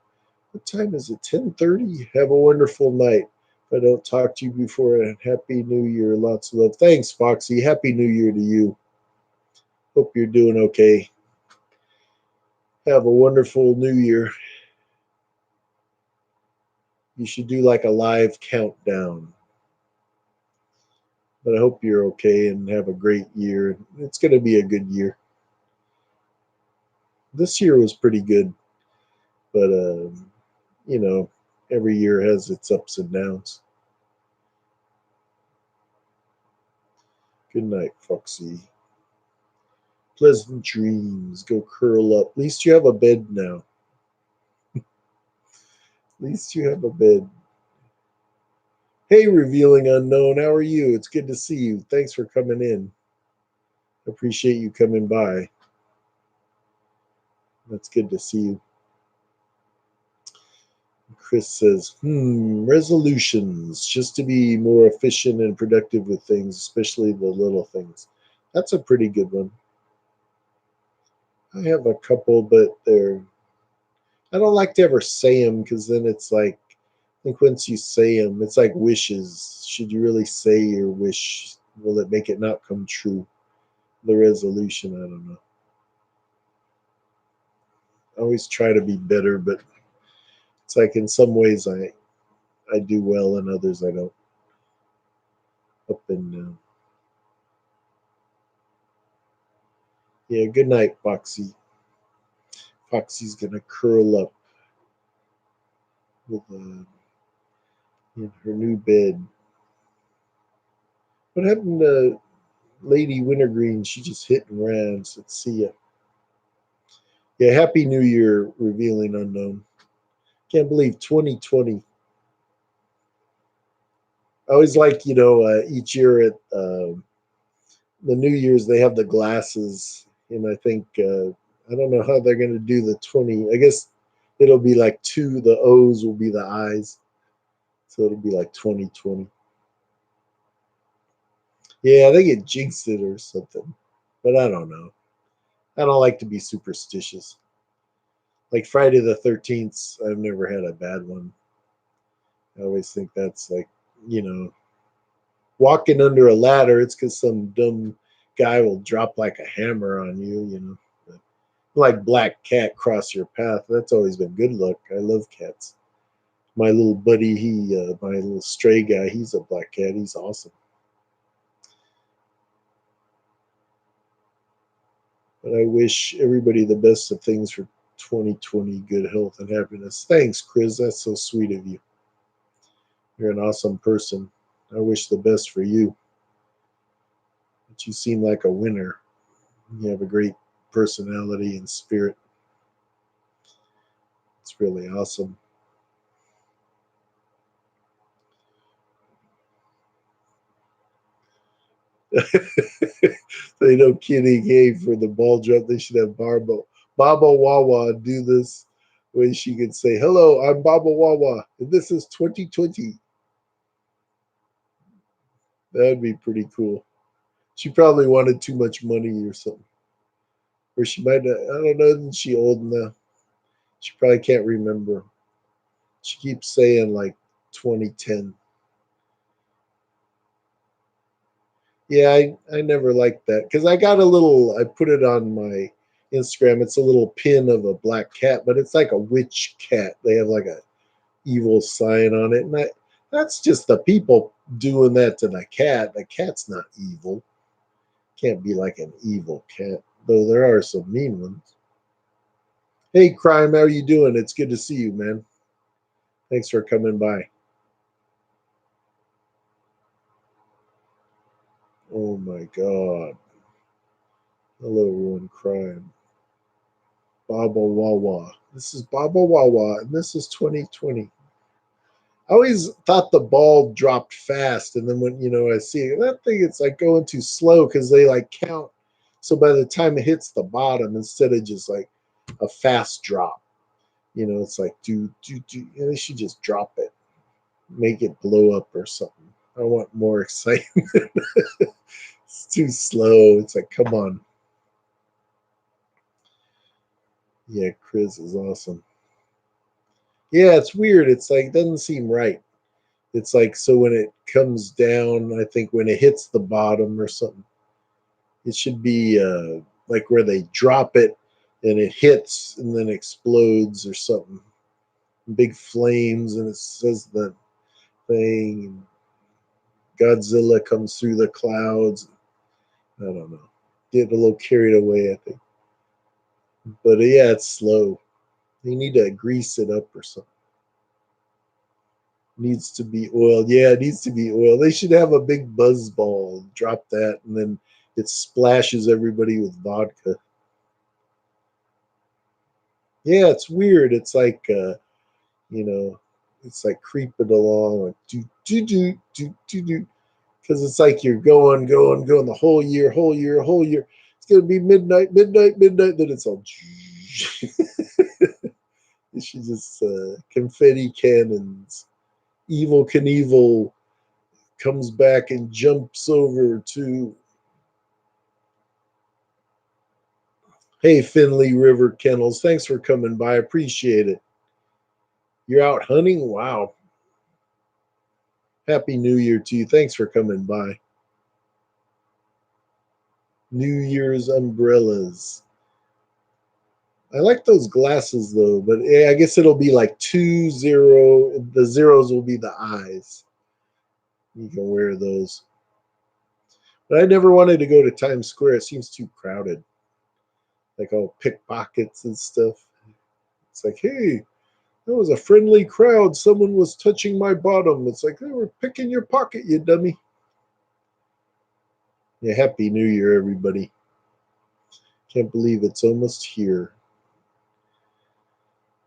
Speaker 1: What time is it? 10:30. Have a wonderful night. If I don't talk to you before, and Happy New Year. Lots of love. Thanks, Foxy. Happy New Year to you. Hope you're doing okay. Have a wonderful New Year. You should do like a live countdown. But I hope you're okay and have a great year. It's going to be a good year. This year was pretty good, but you know, every year has its ups and downs. Good night, Foxy. Pleasant dreams. Go curl up. At least you have a bed now. At least you have a bed. Hey, revealing unknown. How are you? It's good to see you. Thanks for coming in. Appreciate you coming by. That's good to see you. Chris says, resolutions, just to be more efficient and productive with things, especially the little things. That's a pretty good one. I have a couple, but I don't like to ever say them because then it's like, I think once you say them, it's like wishes. Should you really say your wish? Will it make it not come true? The resolution, I don't know. I always try to be better, but it's like in some ways I do well, and others I don't. Up and down. Yeah. Good night, Foxy. Foxy's gonna curl up with in her new bed. What happened to Lady Wintergreen? She just hit and ran. So let's see ya. Yeah. Happy New Year, revealing unknown. Can't believe 2020. I always like each year at the New Year's they have the glasses, and I think I don't know how they're going to do the 20. I guess it'll be like two. The O's will be the eyes, so it'll be like 2020. Yeah, they get jinxed it or something, but I don't know. I don't like to be superstitious. Like Friday the 13th, I've never had a bad one. I always think that's like you know walking under a ladder. It's because some dumb guy will drop like a hammer on you. But like black cat cross your path. That's always been good luck. I love cats. My little buddy, my little stray guy, he's a black cat. He's awesome. But I wish everybody the best of things for 2020, good health and happiness. Thanks, Chris. That's so sweet of you. You're an awesome person. I wish the best for you. But you seem like a winner. You have a great personality and spirit. It's really awesome. They know Kitty K for the ball drop. They should have Baba Wawa do this way she could say, "Hello, I'm Baba Wawa, and this is 2020." That'd be pretty cool. She probably wanted too much money or something. Or she might not, I don't know, isn't she old enough? She probably can't remember. She keeps saying like 2010. Yeah, I never liked that because I got a little. I put it on my Instagram. It's a little pin of a black cat, but it's like a witch cat. They have like a evil sign on it, and that's just the people doing that to the cat. The cat's not evil. Can't be like an evil cat, though there are some mean ones. Hey, Crime, how are you doing? It's good to see you, man. Thanks for coming by. Oh my God. Hello, everyone. Crime. Baba Wawa. This is Baba Wawa, and this is 2020. I always thought the ball dropped fast, and then when I see it, that thing, it's like going too slow because they like count. So by the time it hits the bottom, instead of just like a fast drop, it's like do. They should just drop it, make it blow up or something. I want more excitement. It's too slow. It's like, come on. Yeah, Chris is awesome. Yeah, it's weird. It's like, doesn't seem right. It's like, so when it comes down, I think when it hits the bottom or something, it should be like where they drop it and it hits and then explodes or something. Big flames, and it says the thing. Godzilla comes through the clouds. I don't know. Get a little carried away, I think. But yeah, it's slow. You need to grease it up or something. Needs to be oiled. Yeah, it needs to be oiled. They should have a big buzz ball. Drop that, and then it splashes everybody with vodka. Yeah, it's weird. It's like you know, it's like creeping along, like do, because it's like you're going the whole year, whole year, whole year. It's gonna be midnight, midnight, midnight. Then it's all. She just confetti cannons. Evil Knievel comes back and jumps over to. Hey, Finley River Kennels, thanks for coming by. Appreciate it. You're out hunting? Wow. Happy New Year to you. Thanks for coming by. New Year's umbrellas. I like those glasses though, but I guess it'll be like 2-0. The zeros will be the eyes. You can wear those. But I never wanted to go to Times Square. It seems too crowded. Like all pickpockets and stuff. It's like, hey, that was a friendly crowd. Someone was touching my bottom. It's like they were picking your pocket, you dummy. Yeah, Happy New Year, everybody. Can't believe it's almost here.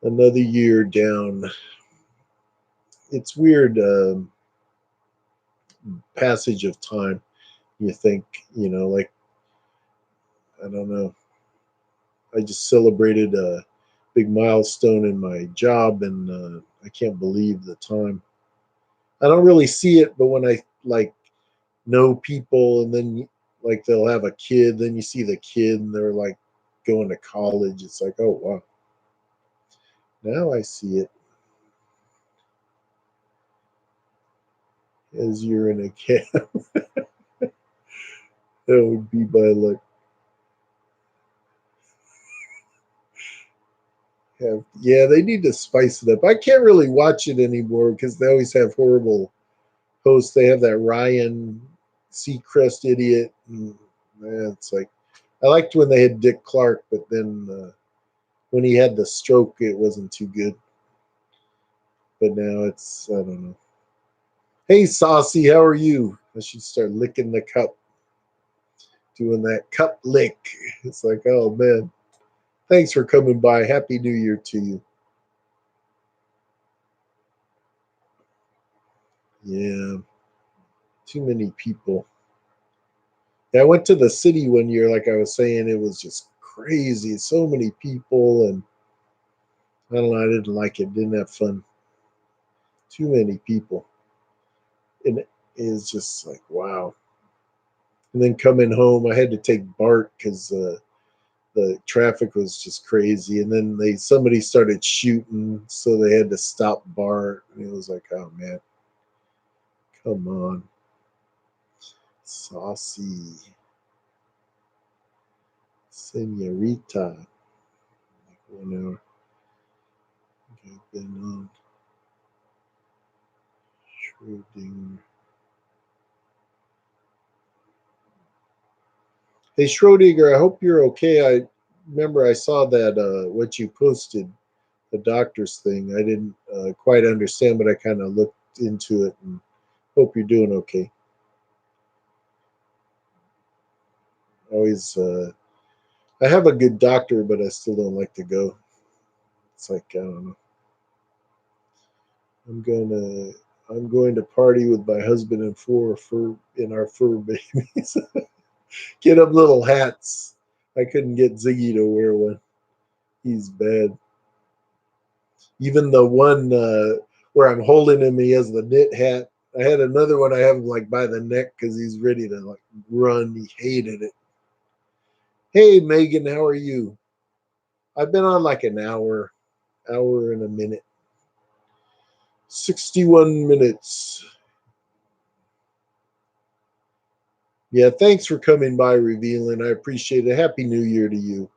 Speaker 1: Another year down. It's weird passage of time. You think, like, I don't know. I just celebrated a big milestone in my job, and I can't believe the time. I don't really see it, but when I like know people, and then like they'll have a kid, then you see the kid, and they're like going to college. It's like, oh wow, now I see it as you're in a cab. That would be my luck. Yeah, they need to spice it up. I can't really watch it anymore because they always have horrible hosts. They have that Ryan Seacrest idiot. And, it's like I liked when they had Dick Clark, but then when he had the stroke, it wasn't too good. But now it's I don't know. Hey, Saucy, how are you? I should start licking the cup. doing that cup lick. It's like, oh man, thanks for coming by. Happy New Year to you. Yeah, too many people. Yeah, I went to the city one year, like I was saying, it was just crazy. So many people, and I don't know, I didn't like it, didn't have fun. Too many people. And it is just like, wow. And then coming home, I had to take Bart because the traffic was just crazy. And then somebody started shooting, so they had to stop Bart. And it was like, oh man, come on, saucy senorita. Like 1 hour. I've been on Schrodinger. Hey Schrodinger, I hope you're okay. I remember I saw that what you posted, the doctor's thing. I didn't quite understand, but I kind of looked into it and hope you're doing okay. Always, I have a good doctor, but I still don't like to go. It's like I don't know. I'm gonna I'm going to party with my husband and four fur in our fur babies. Get them little hats. I couldn't get Ziggy to wear one. He's bad. Even the one where I'm holding him, he has the knit hat. I had another one. I have him like by the neck because he's ready to like run. He hated it. Hey Megan, how are you? I've been on like an hour and a minute. 61 minutes. Yeah, thanks for coming by, Revealing. I appreciate it. Happy New Year to you.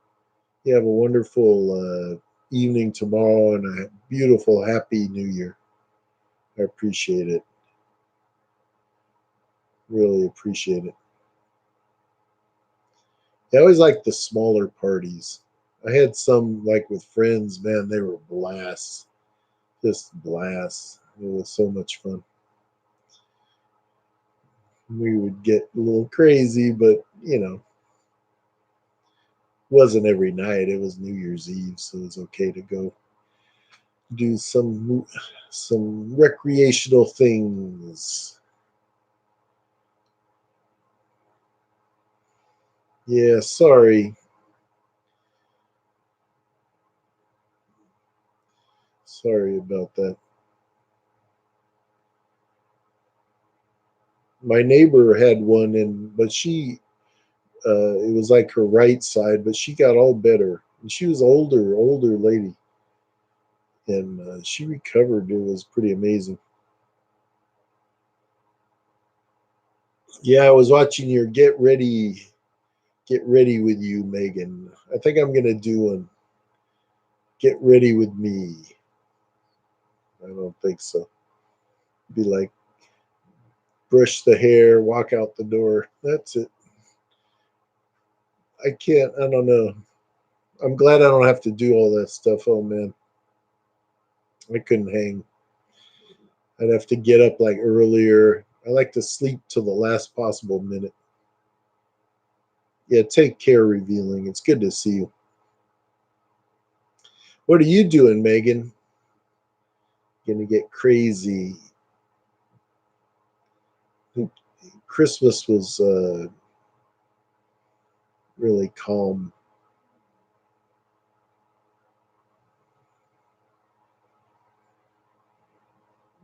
Speaker 1: You have a wonderful evening tomorrow and a beautiful, happy New Year. I appreciate it. Really appreciate it. I always like the smaller parties. I had some like with friends, man, they were blasts. Just blasts. It was so much fun. We would get a little crazy, but wasn't every night. It was New Year's Eve, so it was okay to go do some recreational things. Yeah, sorry. Sorry about that. My neighbor had one, and but she it was like her right side, but she got all better. And she was older lady, and she recovered. It was pretty amazing. Yeah, I was watching your get ready with you, Megan. I think I'm gonna do one. Get ready with me. I don't think so. Be like brush the hair, walk out the door. That's it. I can't. I don't know. I'm glad I don't have to do all that stuff. Oh man, I couldn't hang. I'd have to get up like earlier. I like to sleep till the last possible minute. Yeah, take care, Revealing. It's good to see you. What are you doing, Megan? Gonna get crazy. Christmas was really calm.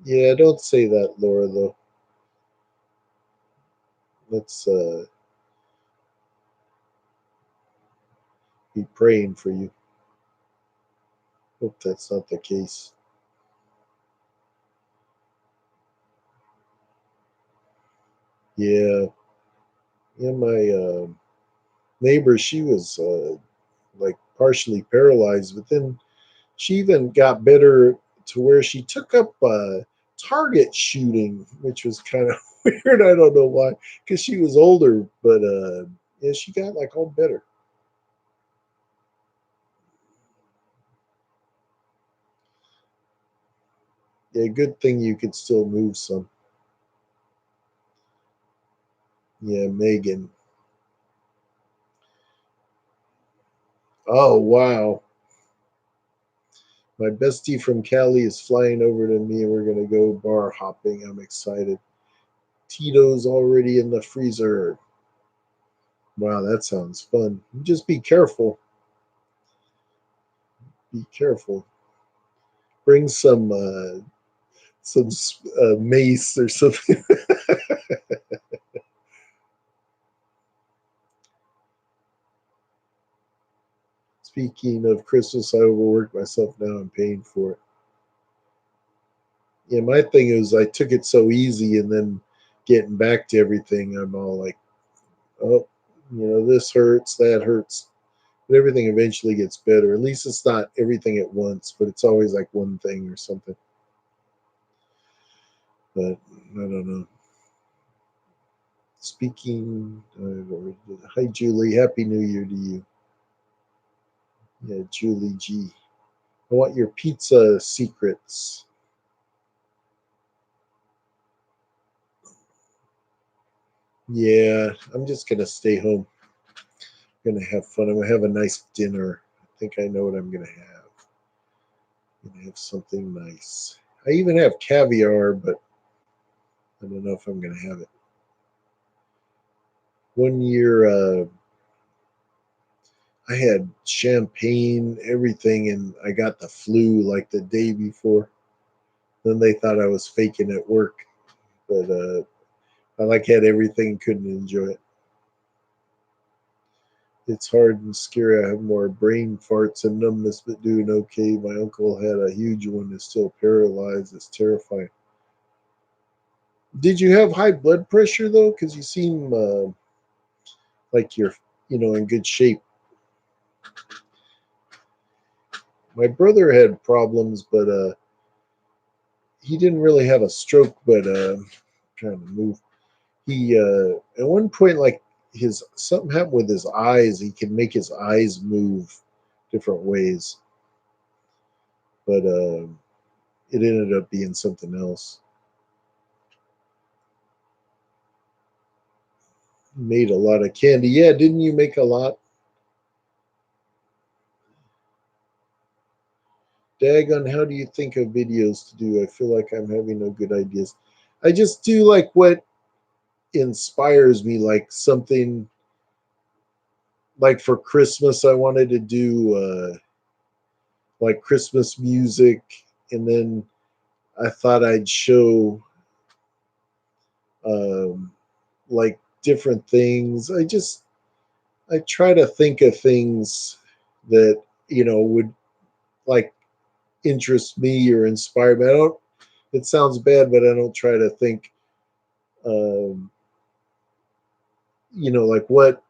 Speaker 1: Yeah, don't say that, Laura. Though let's be praying for you. Hope that's not the case. Yeah, yeah. My neighbor, she was like partially paralyzed, but then she even got better to where she took up target shooting, which was kind of weird. I don't know why, because she was older, but yeah, she got like all better. Yeah, good thing you could still move some. Yeah, Megan. Oh, wow. My bestie from Cali is flying over to me and we're going to go bar hopping. I'm excited. Tito's already in the freezer. Wow, that sounds fun. Just be careful. Be careful. Bring some mace or something. Speaking of Christmas, I overworked myself. Now I'm paying for it. Yeah, my thing is I took it so easy, and then getting back to everything, I'm all like, oh, this hurts, that hurts. But everything eventually gets better. At least it's not everything at once, but it's always like one thing or something. But I don't know. Speaking, hi Julie, Happy New Year to you. Yeah, Julie G. I want your pizza secrets. Yeah, I'm just gonna stay home. I'm gonna have fun. I'm gonna have a nice dinner. I think I know what I'm gonna have. I'm gonna have something nice. I even have caviar, but I don't know if I'm gonna have it. One year, I had champagne, everything, and I got the flu like the day before. Then they thought I was faking at work, but I like had everything, couldn't enjoy it. It's hard and scary. I have more brain farts and numbness, but doing okay. My uncle had a huge one, is still paralyzed. It's terrifying. Did you have high blood pressure though? Because you seem like you're, in good shape. My brother had problems, but he didn't really have a stroke. But trying to move. He at one point, like his something happened with his eyes. He can make his eyes move different ways, but it ended up being something else. Made a lot of candy. Yeah, didn't you make a lot? Dagon, how do you think of videos to do? I feel like I'm having no good ideas. I just do like what inspires me, like something like for Christmas, I wanted to do like Christmas music, and then I thought I'd show um, like different things. I try to think of things that would like interest me or inspire me. I don't. It sounds bad, but I don't try to think, um, like what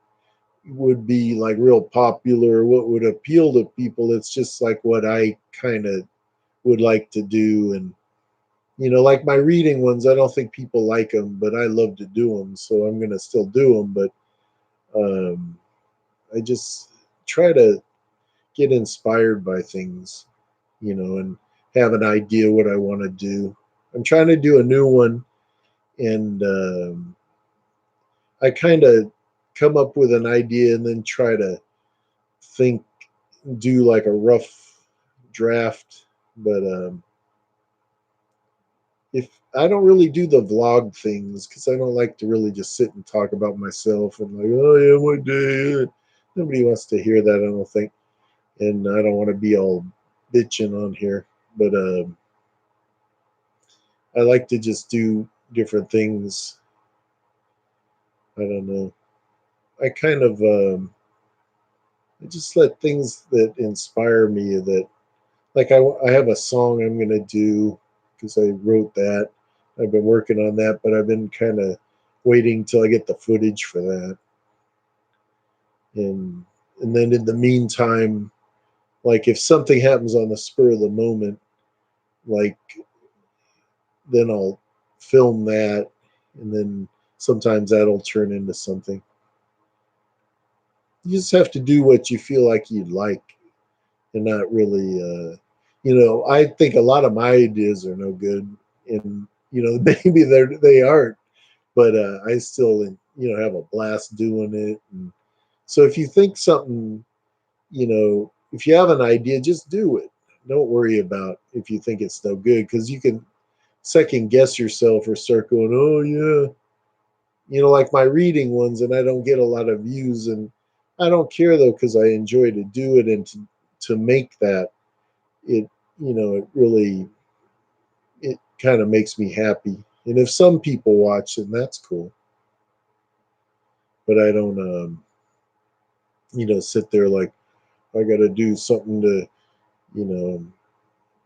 Speaker 1: would be like real popular, what would appeal to people. It's just like what I kind of would like to do, and like my reading ones. I don't think people like them, but I love to do them, so I'm gonna still do them. But um, I just try to get inspired by things, and have an idea what I want to do. I'm trying to do a new one, and I kind of come up with an idea and then try to think, do like a rough draft. But if I don't really do the vlog things because I don't like to really just sit and talk about myself and like, oh yeah, one day. Nobody wants to hear that, I don't think, and I don't want to be all bitching on here. But I like to just do different things. I don't know. I kind of I just let things that inspire me that like I have a song I'm gonna do because I wrote that. I've been working on that, but I've been kind of waiting till I get the footage for that, and and then in the meantime, like if something happens on the spur of the moment, like then I'll film that, and then sometimes that'll turn into something. You just have to do what you feel like you'd like, and not really. I think a lot of my ideas are no good, and maybe they aren't, but I still have a blast doing it. And so if you think something if you have an idea, just do it. Don't worry about if you think it's no good, because you can second guess yourself or start going, oh yeah, like my reading ones, and I don't get a lot of views, and I don't care though, because I enjoy to do it, and to make that, it it really, it kind of makes me happy. And if some people watch, then that's cool. But I don't sit there like I got to do something to, you know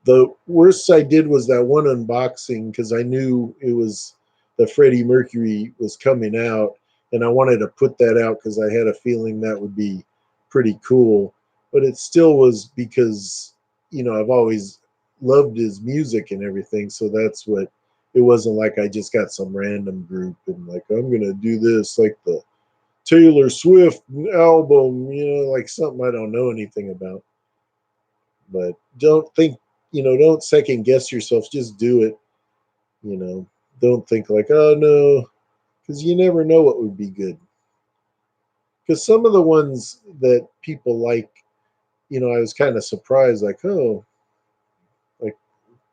Speaker 1: the worst I did was that one unboxing, because I knew it was the Freddie Mercury was coming out, and I wanted to put that out because I had a feeling that would be pretty cool. But it still was because I've always loved his music and everything, so that's what. It wasn't like I just got some random group and like I'm gonna do this like the Taylor Swift album, like something I don't know anything about. But don't think, don't second guess yourself. Just do it. You know, don't think like, oh no, because you never know what would be good. Because some of the ones that people like, I was kind of surprised, like, oh, like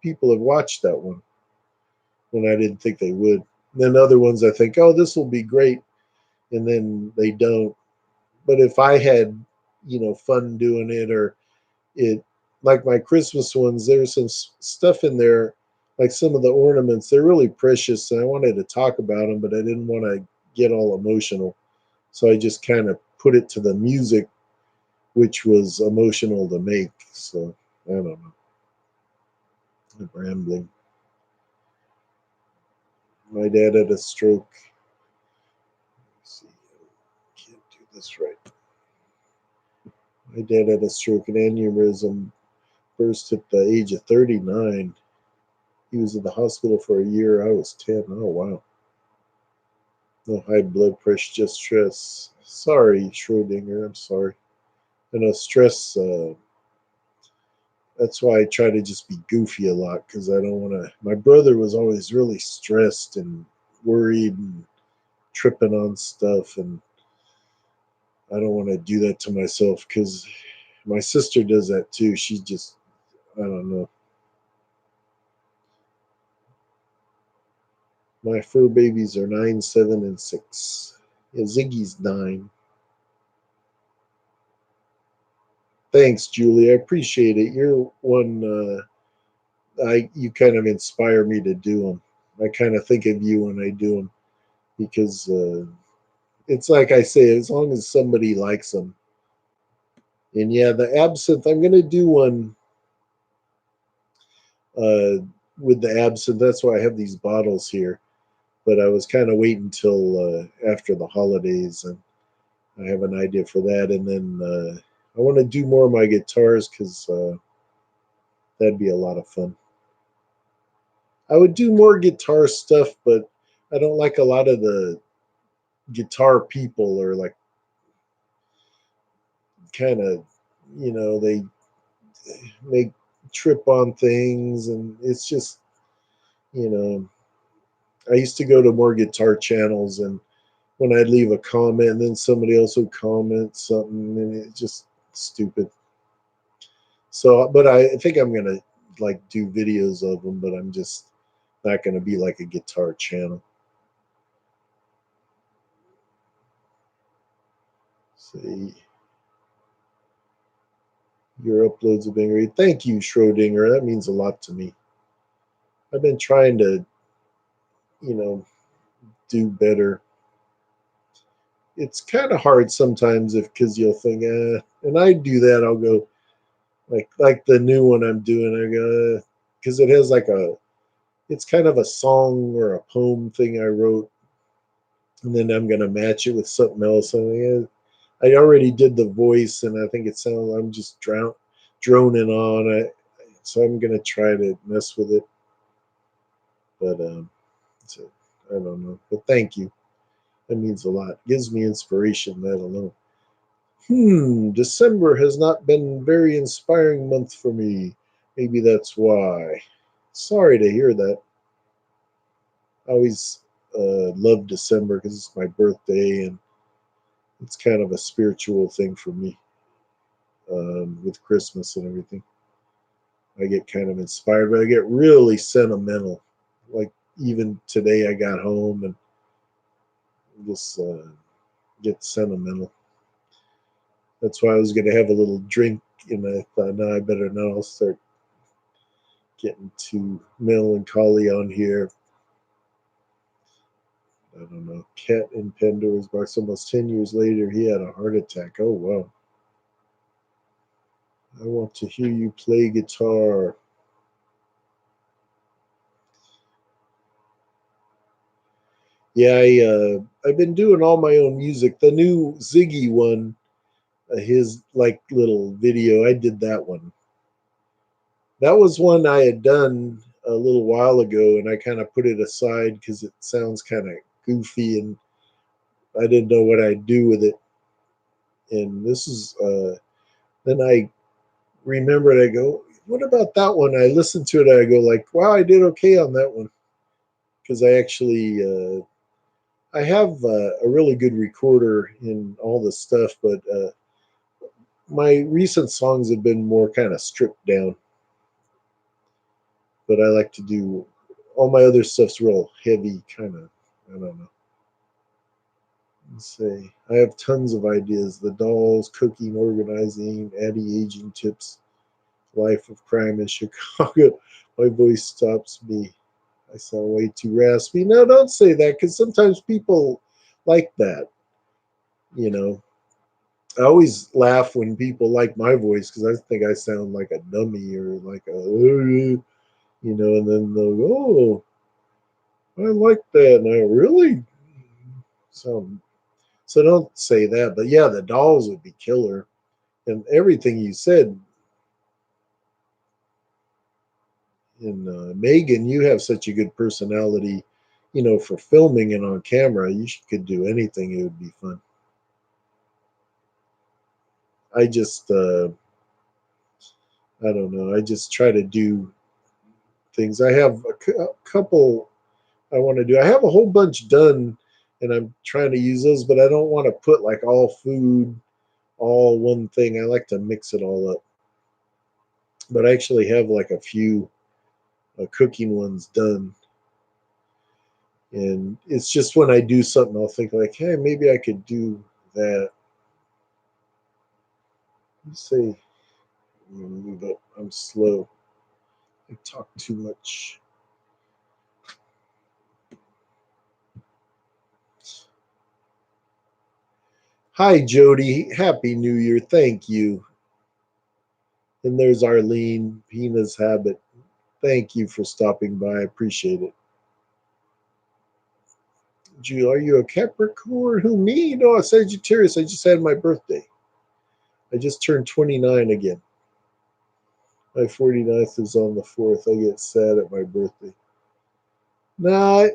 Speaker 1: people have watched that one when I didn't think they would. And then other ones I think, oh, this will be great, and then they don't. But if I had, fun doing it, or it like my Christmas ones, there's some stuff in there, like some of the ornaments, they're really precious, and I wanted to talk about them, but I didn't want to get all emotional, so I just kind of put it to the music, which was emotional to make. So I don't know, I'm rambling. My dad had a stroke. Let's see, can't do this right. My dad had a stroke, an aneurysm burst at the age of 39. He was in the hospital for a year. I was 10. Oh wow. No high blood pressure, just stress. Sorry, Schrodinger. I'm sorry. I know stress. That's why I try to just be goofy a lot, because I don't want to. My brother was always really stressed and worried and tripping on stuff, and I don't want to do that to myself, because my sister does that too. She just, I don't know. My fur babies are 9, 7, and 6. Yeah, Ziggy's 9. Thanks, Julie. I appreciate it. You're one. You kind of inspire me to do them. I kind of think of you when I do them, because it's like I say, as long as somebody likes them. And yeah, the absinthe. I'm gonna do one uh, with the absinthe. That's why I have these bottles here. But I was kind of waiting until after the holidays, and I have an idea for that. And then I want to do more of my guitars, because that'd be a lot of fun. I would do more guitar stuff, but I don't like a lot of the guitar people, or like kind of, they make trip on things, and it's just, you know, I used to go to more guitar channels, and when I'd leave a comment, and then somebody else would comment something, and it's just stupid. So, but I think I'm gonna like do videos of them, but I'm just not gonna be like a guitar channel. See, your uploads have been great. Thank you, Schrodinger. That means a lot to me. I've been trying to, you know, do better. It's kind of hard sometimes, if because you'll think, and I do that. I'll go like the new one I'm doing. I go because it has like it's kind of a song or a poem thing I wrote, and then I'm gonna match it with something else. And I already did the voice, and I think it sounds I'm just droning on it. So I'm gonna try to mess with it, but so, I don't know. But thank you. That means a lot. Gives me inspiration, that alone. December has not been a very inspiring month for me. Maybe that's why. Sorry to hear that. I always love December because it's my birthday, and it's kind of a spiritual thing for me. with Christmas and everything. I get kind of inspired, but I get really sentimental. Like even today, I got home and just get sentimental. That's why I was going to have a little drink, and I thought, no, I better not. I'll start getting too melancholy on here. I don't know. Cat in Pandora's Box. Almost 10 years later, he had a heart attack. Oh, wow. I want to hear you play guitar. Yeah, I've been doing all my own music. The new Ziggy one, his like little video, I did that one. That was one I had done a little while ago, and I kind of put it aside because it sounds kind of goofy, and I didn't know what I'd do with it. And this is then I remembered. I go, what about that one? I listened to it. I go like, wow, I did okay on that one because I actually I have a really good recorder in all this stuff, but my recent songs have been more kind of stripped down. But I like to do all my other stuff's real heavy, kind of. I don't know. Let's say I have tons of ideas: the dolls, cooking, organizing, anti-aging tips, life of crime in Chicago. My voice stops me. I sound way too raspy. No, don't say that because sometimes people like that. You know, I always laugh when people like my voice because I think I sound like a dummy or like a, and then they'll go, oh, I like that. And I really, so so don't say that. But yeah, the dolls would be killer, and everything you said. And Megan, you have such a good personality, for filming and on camera. Could do anything; it would be fun. I just, I don't know. I just try to do things. I have a couple I want to do. I have a whole bunch done, and I'm trying to use those, but I don't want to put like all food, all one thing. I like to mix it all up. But I actually have like a few cooking ones done, and it's just when I do something, I'll think like, hey, maybe I could do that. Let's see. I'm gonna move up. I'm slow. I talk too much. Hi, Jody. Happy New Year. Thank you. And there's Arlene, Pina's Habit. Thank you for stopping by. I appreciate it. Jill, are you a Capricorn? Who, me? No, a Sagittarius. I just had my birthday. I just turned 29 again. My 49th is on the 4th. I get sad at my birthday. Nah,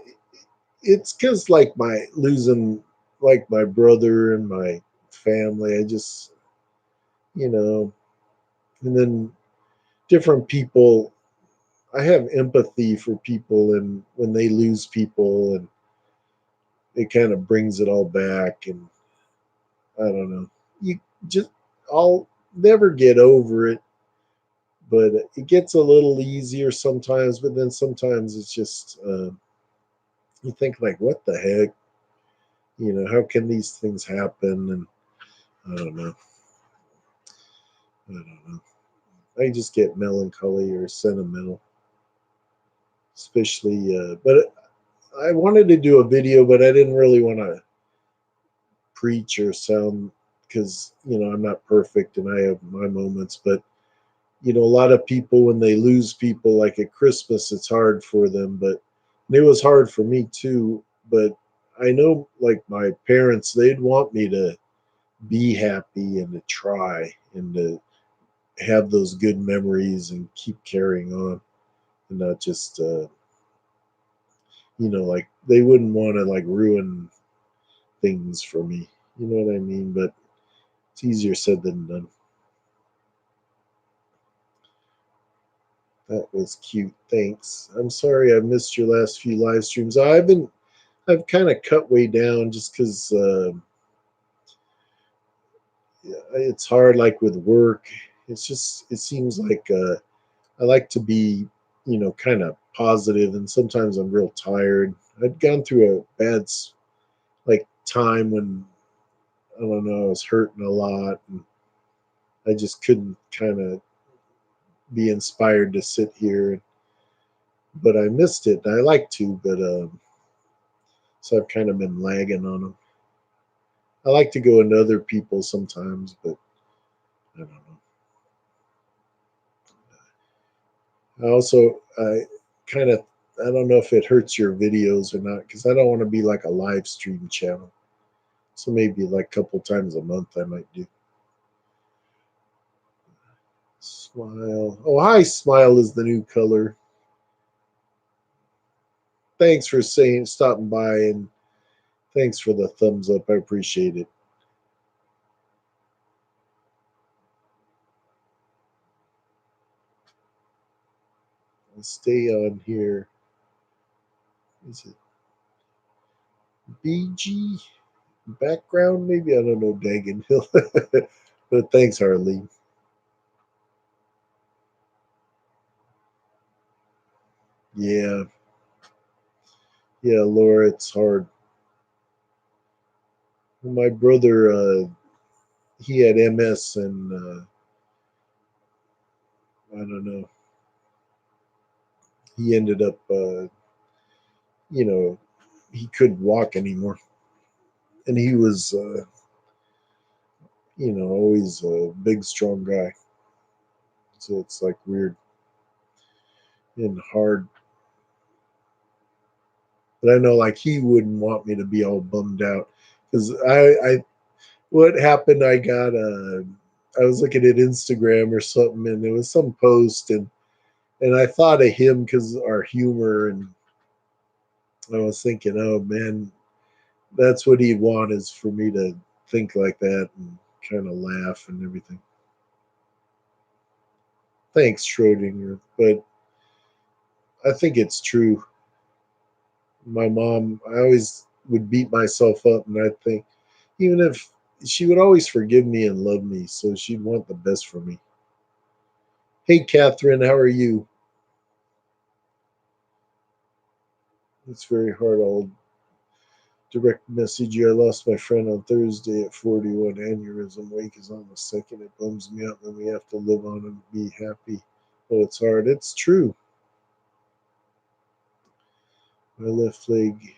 Speaker 1: it's because like my losing like my brother and my family. I just, you know, and then different people. I have empathy for people, and when they lose people, and it kind of brings it all back. And I don't know. You just, I'll never get over it, but it gets a little easier sometimes. But then sometimes it's just, you think like, what the heck? How can these things happen? And I don't know. I don't know. I just get melancholy or sentimental, especially. But I wanted to do a video, but I didn't really want to preach or sound because I'm not perfect and I have my moments. But a lot of people when they lose people, like at Christmas, it's hard for them. But it was hard for me too. But I know, like my parents, they'd want me to be happy and to try and to have those good memories and keep carrying on and not just like they wouldn't want to like ruin things for me. You know what I mean? But it's easier said than done. That was cute. Thanks. I'm sorry I missed your last few live streams. I've kind of cut way down just because it's hard, like with work. It seems like I like to be, kind of positive, and sometimes I'm real tired. I'd gone through a bad like time when I don't know, I was hurting a lot, and I just couldn't kind of be inspired to sit here. But I missed it. I like to, but so I've kind of been lagging on them. I like to go into other people sometimes, but I don't know. I kind of, I don't know if it hurts your videos or not, because I don't want to be like a live stream channel. So maybe like a couple times a month I might do. Smile. Oh, hi, smile is the new color. Thanks for stopping by, and thanks for the thumbs up. I appreciate it. I'll stay on here. Is it BG background? Maybe, I don't know, Dagonhill. But thanks, Harley. Yeah, yeah, Laura, it's hard. My brother, he had MS, and I don't know. He ended up, you know, he couldn't walk anymore, and he was, always a big, strong guy. So it's like weird and hard. But I know, like, he wouldn't want me to be all bummed out, because what happened? I was looking at Instagram or something, and there was some post, and I thought of him because our humor, and I was thinking, oh man, that's what he'd want, is for me to think like that and kind of laugh and everything. Thanks, Schrodinger. But I think it's true. My mom, I always would beat myself up, and I'd think, even if she would always forgive me and love me, so she'd want the best for me. Hey, Catherine, how are you? It's very hard. I'll direct message you. I lost my friend on Thursday at 41. Aneurysm. Wake is on the second. It bums me out. Then we have to live on and be happy. Oh, it's hard. It's true. My left leg.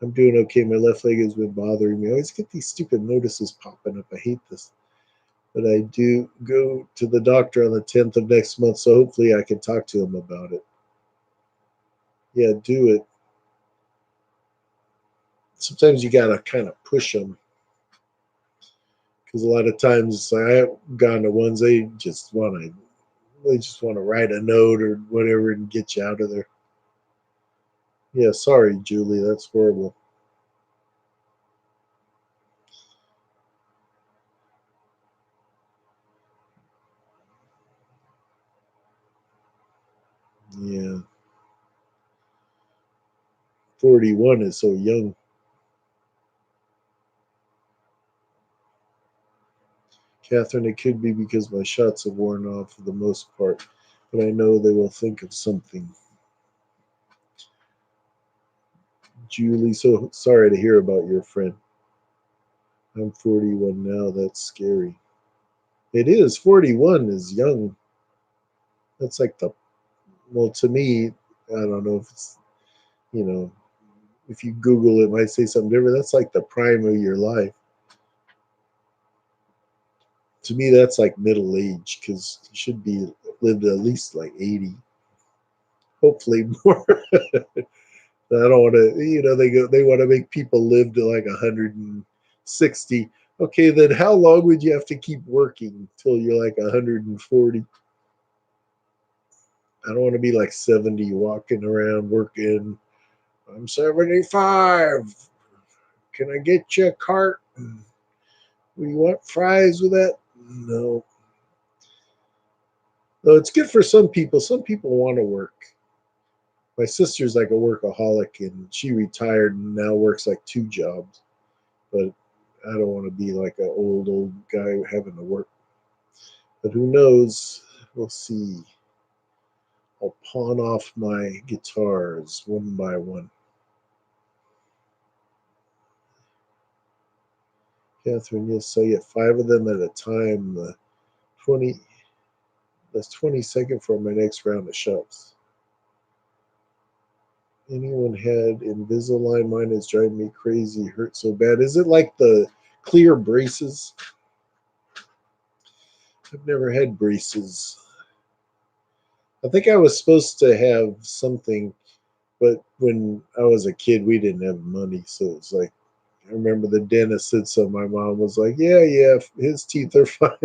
Speaker 1: I'm doing okay. My left leg has been bothering me. I always get these stupid notices popping up. I hate this. But I do go to the doctor on the 10th of next month, so hopefully I can talk to him about it. Yeah, do it. Sometimes you gotta kind of push them, because a lot of times I've gone to ones, they just want to write a note or whatever and get you out of there. Yeah, sorry, Julie, that's horrible. Yeah, 41 is so young. Catherine, it could be because my shots have worn off for the most part, but I know they will think of something. Julie, so sorry to hear about your friend. I'm 41 now. That's scary. It is. 41 is young. That's like well, to me, I don't know if it's, you know, if you Google it, it might say something different. That's like the prime of your life. To me, that's like middle age, because you should be lived at least like 80, hopefully more. I don't want to, they want to make people live to like 160. Okay, then how long would you have to keep working till you're like 140? I don't want to be like 70 walking around working. I'm 75. Can I get you a cart? We want fries with that? No. Though it's good for some people. Some people want to work. My sister's like a workaholic, and she retired and now works like two jobs. But I don't want to be like an old guy having to work. But who knows? We'll see. I'll pawn off my guitars one by one. Catherine, yes, I get 5 of them at a time. 20, that's 20 seconds for my next round of shots. Anyone had Invisalign? Mine is driving me crazy. Hurt so bad. Is it like the clear braces? I've never had braces. I think I was supposed to have something, but when I was a kid, we didn't have money, so it was like I remember the dentist said so. My mom was like, "Yeah, his teeth are fine.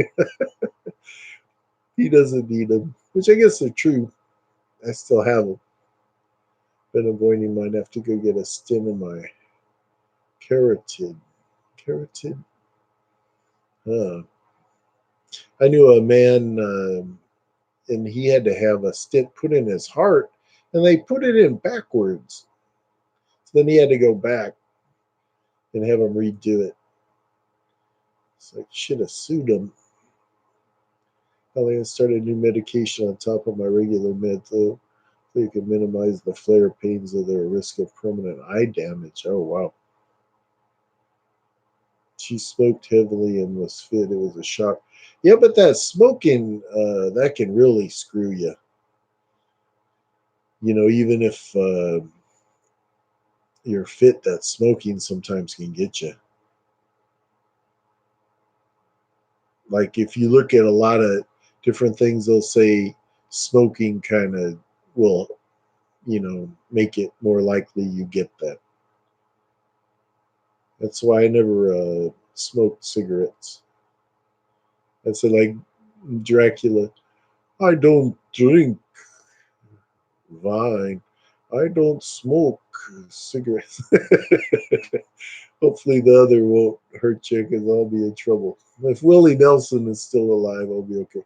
Speaker 1: He doesn't need them," which I guess are true. I still have them. Been avoiding mine. I have to go get a stem in my carotid. Carotid. Huh. I knew a man, and he had to have a stent put in his heart, and they put it in backwards. So then he had to go back and have him redo it. It's like should have sued him. I started new medication on top of my regular meds, though, so you can minimize the flare pains of their risk of permanent eye damage. Oh wow. She smoked heavily and was fit. It was a shock. Yeah, but that smoking, that can really screw you. Even if you're fit, that smoking sometimes can get you. Like if you look at a lot of different things, they'll say smoking kind of will, make it more likely you get that. That's why I never smoked cigarettes. I said like Dracula, I don't drink wine. I don't smoke cigarettes. Hopefully the other won't hurt you because I'll be in trouble. If Willie Nelson is still alive, I'll be okay.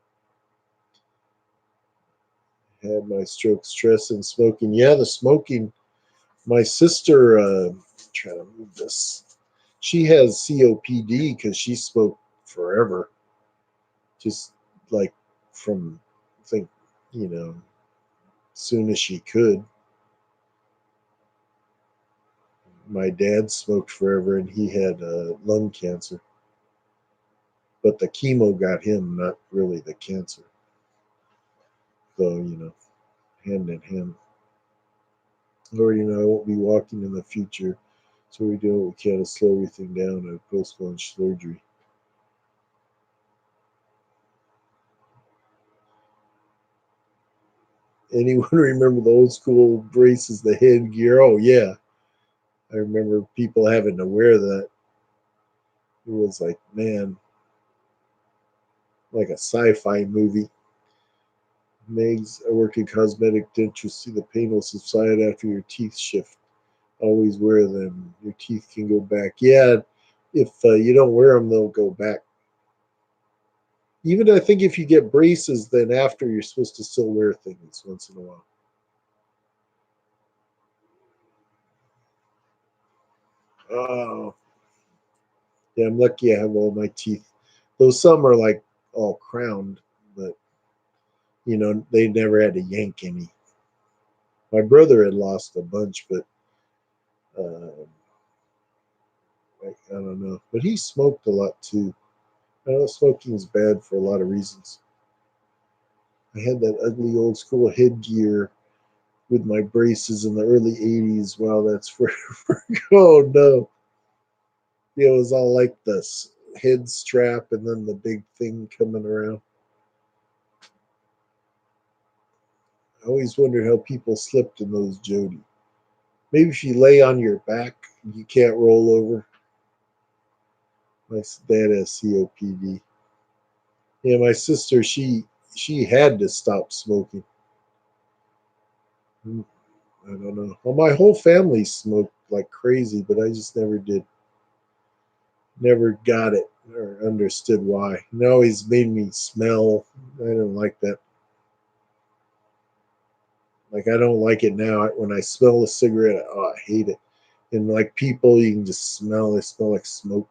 Speaker 1: Had my stroke, stress, and smoking. Yeah, the smoking. My sister, trying to move this. She has COPD because she smoked forever. Just like from, I think, soon as she could. My dad smoked forever and he had lung cancer, but the chemo got him, not really the cancer. So, hand in hand. Lord, I won't be walking in the future, so we do what we can to slow everything down and postpone surgery. Anyone remember the old school braces, the headgear? Oh, yeah. I remember people having to wear that. It was like, man, like a sci fi movie. Megs, I work in cosmetic dentistry. The pain will subside after your teeth shift. Always wear them. Your teeth can go back. Yeah, if you don't wear them, they'll go back. Even I think if you get braces, then after you're supposed to still wear things once in a while. Oh, yeah, I'm lucky I have all my teeth. Though some are like all crowned, but they never had to yank any. My brother had lost a bunch, but uh, I don't know. But he smoked a lot too. I know smoking's bad for a lot of reasons. I had that ugly old school headgear with my braces in the early 80s. Wow, that's forever ago. Oh, no. It was all like this head strap and then the big thing coming around. I always wondered how people slept in those Jody. Maybe if you lay on your back, you can't roll over. My dad has COPD. Yeah, my sister, she had to stop smoking. I don't know. Well, my whole family smoked like crazy, but I just never did. Never got it or understood why. It always made me smell. I didn't like that. Like I don't like it now. When I smell a cigarette, oh, I hate it. And like people, you can just smell. They smell like smoke.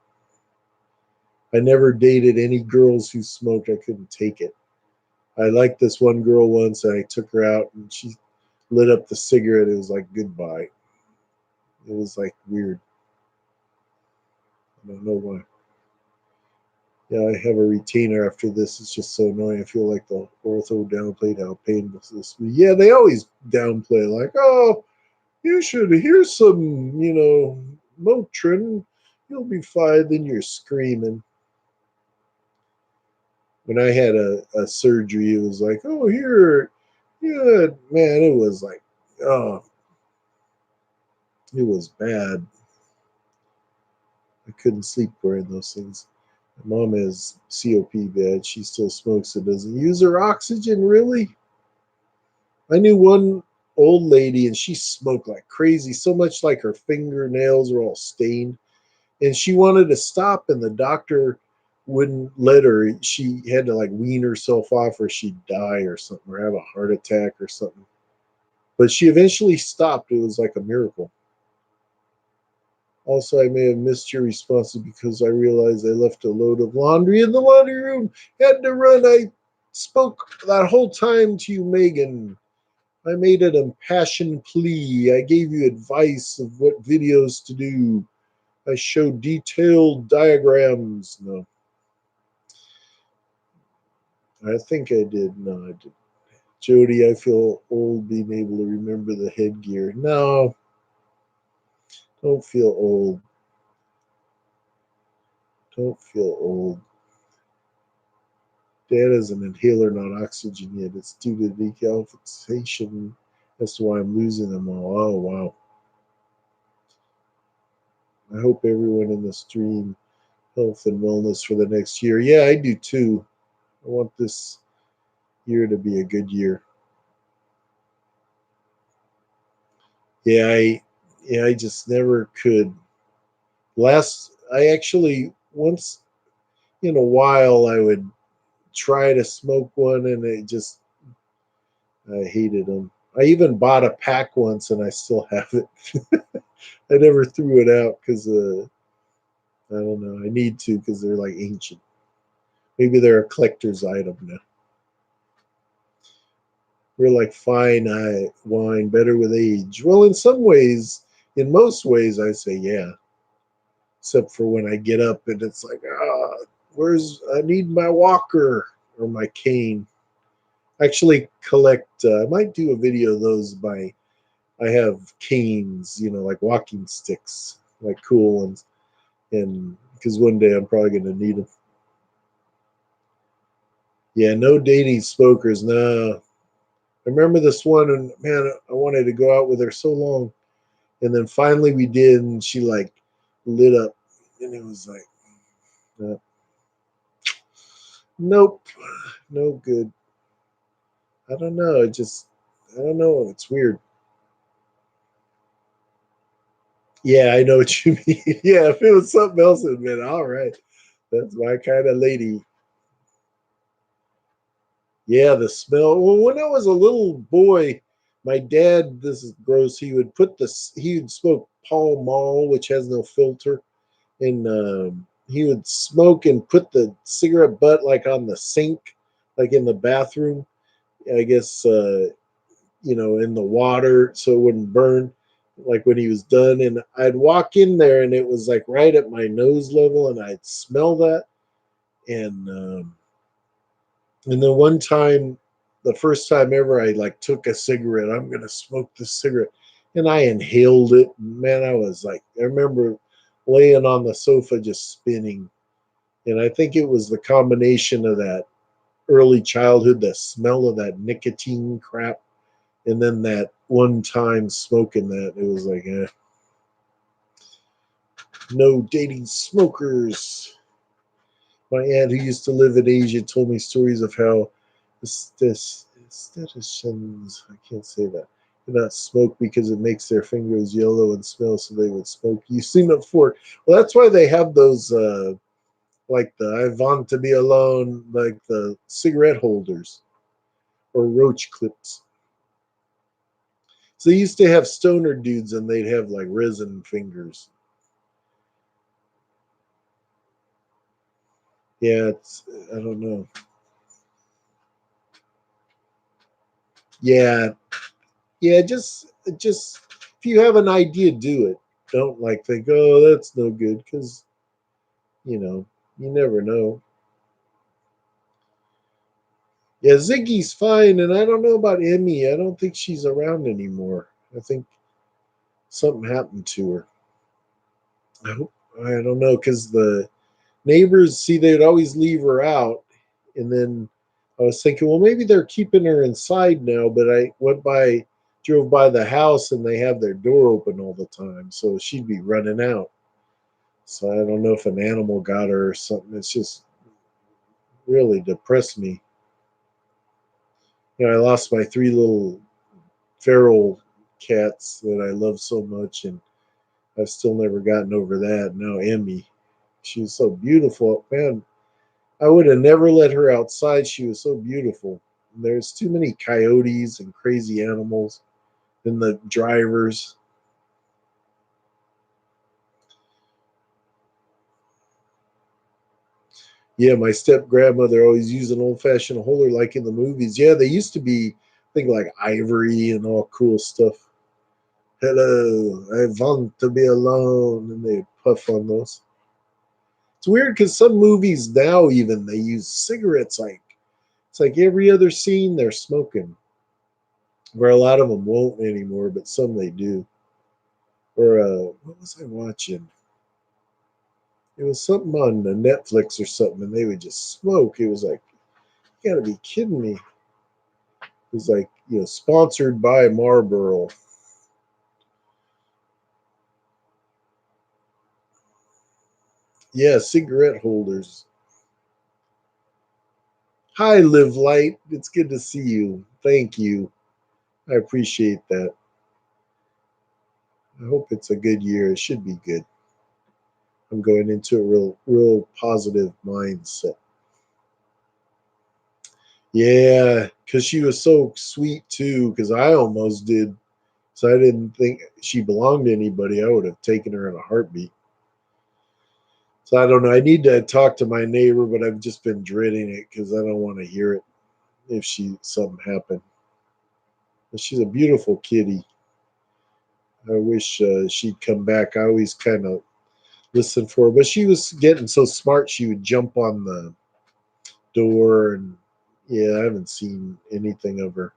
Speaker 1: I never dated any girls who smoked. I couldn't take it. I liked this one girl once, and I took her out, and she lit up the cigarette. It was like goodbye. It was like weird. I don't know why. Yeah, I have a retainer after this. It's just so annoying. I feel like the ortho downplayed how painful this was. Yeah, they always downplay, like, oh, you should hear some, Motrin. You'll be fine. Then you're screaming. When I had a surgery, it was like, oh, here, yeah, man, it was like, oh, it was bad. I couldn't sleep wearing those things. My mom has COP bad. She still smokes and doesn't use her oxygen, really? I knew one old lady and she smoked like crazy, so much like her fingernails were all stained. And she wanted to stop, and the doctor wouldn't let her. She had to like wean herself off or she'd die or something or have a heart attack or something. But she eventually stopped. It was like a miracle. Also, I may have missed your responses because I realized I left a load of laundry in the laundry room. Had to run. I spoke that whole time to you, Megan. I made an impassioned plea. I gave you advice of what videos to do. I showed detailed diagrams. No, I think I did. No, I did. Jody, I feel old being able to remember the headgear. No, don't feel old. Don't feel old. Dad has an inhaler, not oxygen yet. It's due to decalcification. That's why I'm losing them all. Oh, wow. I hope everyone in the stream health and wellness for the next year. Yeah, I do too. I want this year to be a good year. Yeah, I just never could. I actually once in a while I would try to smoke one, and I hated them. I even bought a pack once, and I still have it. I never threw it out because I don't know. I need to because they're like ancient. Maybe they're a collector's item now. We're like fine wine, better with age. Well, in most ways, I say yeah. Except for when I get up and it's like, I need my walker or my cane. I actually collect. I might do a video of those by. I have canes, like walking sticks, like cool ones, and because one day I'm probably going to need them. Yeah, no dating smokers. No, I remember this one, and man, I wanted to go out with her so long, and then finally we did, and she like lit up, and it was like, nope, no good. I don't know. I don't know. It's weird. Yeah, I know what you mean. Yeah, if it was something else, it'd been all right. That's my kind of lady. Yeah, the smell. Well, when I was a little boy, my dad, this is gross. He would smoke Pall Mall, which has no filter, and he would smoke and put the cigarette butt like on the sink, like in the bathroom. I guess in the water so it wouldn't burn. Like when he was done, and I'd walk in there, and it was like right at my nose level, and I'd smell that, and then one time, the first time ever, I like took a cigarette. I'm gonna smoke this cigarette, and I inhaled it. Man, I was like, I remember laying on the sofa just spinning, and I think it was the combination of that early childhood, the smell of that nicotine crap, and then that one time smoking that. It was like, no dating smokers. My aunt, who used to live in Asia, told me stories of how aestheticians, I can't say that, do not smoke because it makes their fingers yellow and smell, so they would smoke. You've seen it before. Well, that's why they have those, like the I want to be alone, like the cigarette holders or roach clips. So they used to have stoner dudes and they'd have like resin fingers. Yeah, it's I don't know. Yeah, yeah. Just if you have an idea, do it. Don't like think, oh, that's no good, because you know you never know. Yeah, Ziggy's fine, and I don't know about Emmy. I don't think she's around anymore. I think something happened to her. I hope I don't know, because the neighbors, see, they'd always leave her out, and then I was thinking, well, maybe they're keeping her inside now. But I drove by the house, and they have their door open all the time, so she'd be running out. So I don't know if an animal got her or something. It's just really depressed me. I lost my three little feral cats that I love so much, and I've still never gotten over that. Now Emmy, she was so beautiful, man. I would have never let her outside. She was so beautiful. There's too many coyotes and crazy animals, and the drivers. Yeah, my step grandmother always used an old fashioned holder like in the movies. Yeah, they used to be, I think, like ivory and all cool stuff. Hello, I want to be alone, and they puff on those. It's weird because some movies now even they use cigarettes. Like it's like every other scene they're smoking. Where a lot of them won't anymore, but some they do. Or what was I watching? It was something on the Netflix or something, and they would just smoke. It was like, you gotta be kidding me. It was like, sponsored by Marlboro. Yeah, cigarette holders. Hi, Live Light. It's good to see you. Thank you. I appreciate that. I hope it's a good year. It should be good. I'm going into a real positive mindset. Yeah, because she was so sweet too. Because I almost did. So I didn't think she belonged to anybody. I would have taken her in a heartbeat. So I don't know. I need to talk to my neighbor, but I've just been dreading it because I don't want to hear it if something happened. But she's a beautiful kitty. I wish she'd come back. I always kind of listen for her, but she was getting so smart. She would jump on the door, and yeah, I haven't seen anything of her.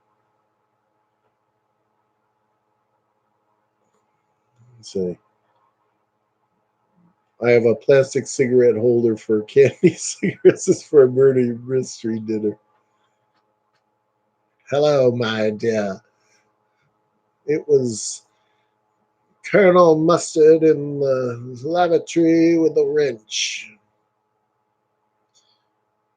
Speaker 1: So I have a plastic cigarette holder for candy cigarettes. This is for a murder mystery dinner. Hello, my dear. It was Colonel Mustard in the lavatory with a wrench.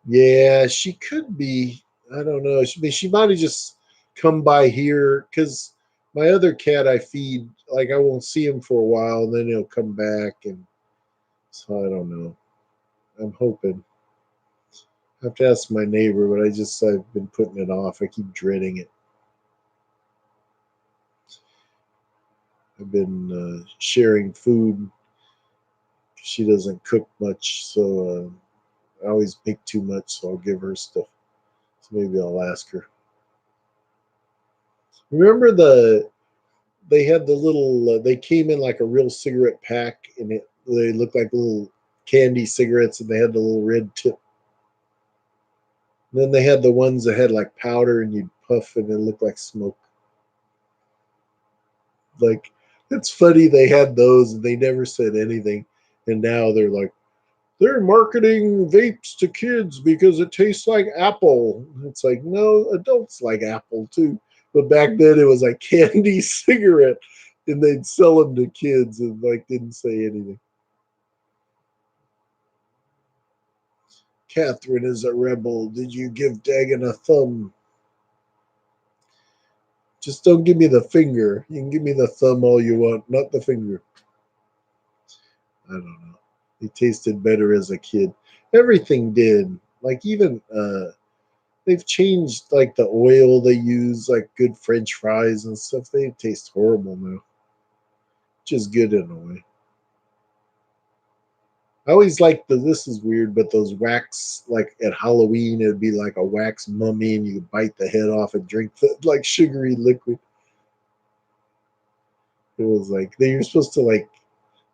Speaker 1: Yeah, she could be. I don't know. She might have just come by here because my other cat I feed, like I won't see him for a while, and then he'll come back, and so I don't know. I'm hoping. I have to ask my neighbor, but I've been putting it off. I keep dreading it. I've been sharing food. She doesn't cook much, so I always make too much, so I'll give her stuff. So maybe I'll ask her. Remember they had the little they came in like a real cigarette pack, and they looked like little candy cigarettes, and they had the little red tip. And then they had the ones that had like powder, and you'd puff, and it looked like smoke. Like it's funny they had those, and they never said anything, and now they're marketing vapes to kids because it tastes like apple. It's like, no, adults like apple too. But back then it was like candy cigarette, and they'd sell them to kids and like didn't say anything. Catherine is a rebel. Did you give Dagon a thumb? Just don't give me the finger. You can give me the thumb all you want, not the finger. I don't know. It tasted better as a kid. Everything did. Like even they've changed like the oil they use, like good French fries and stuff. They taste horrible now, which is good in a way. I always liked this is weird, but those wax, like at Halloween, it'd be like a wax mummy and you could bite the head off and drink the like sugary liquid. It was like you're supposed to like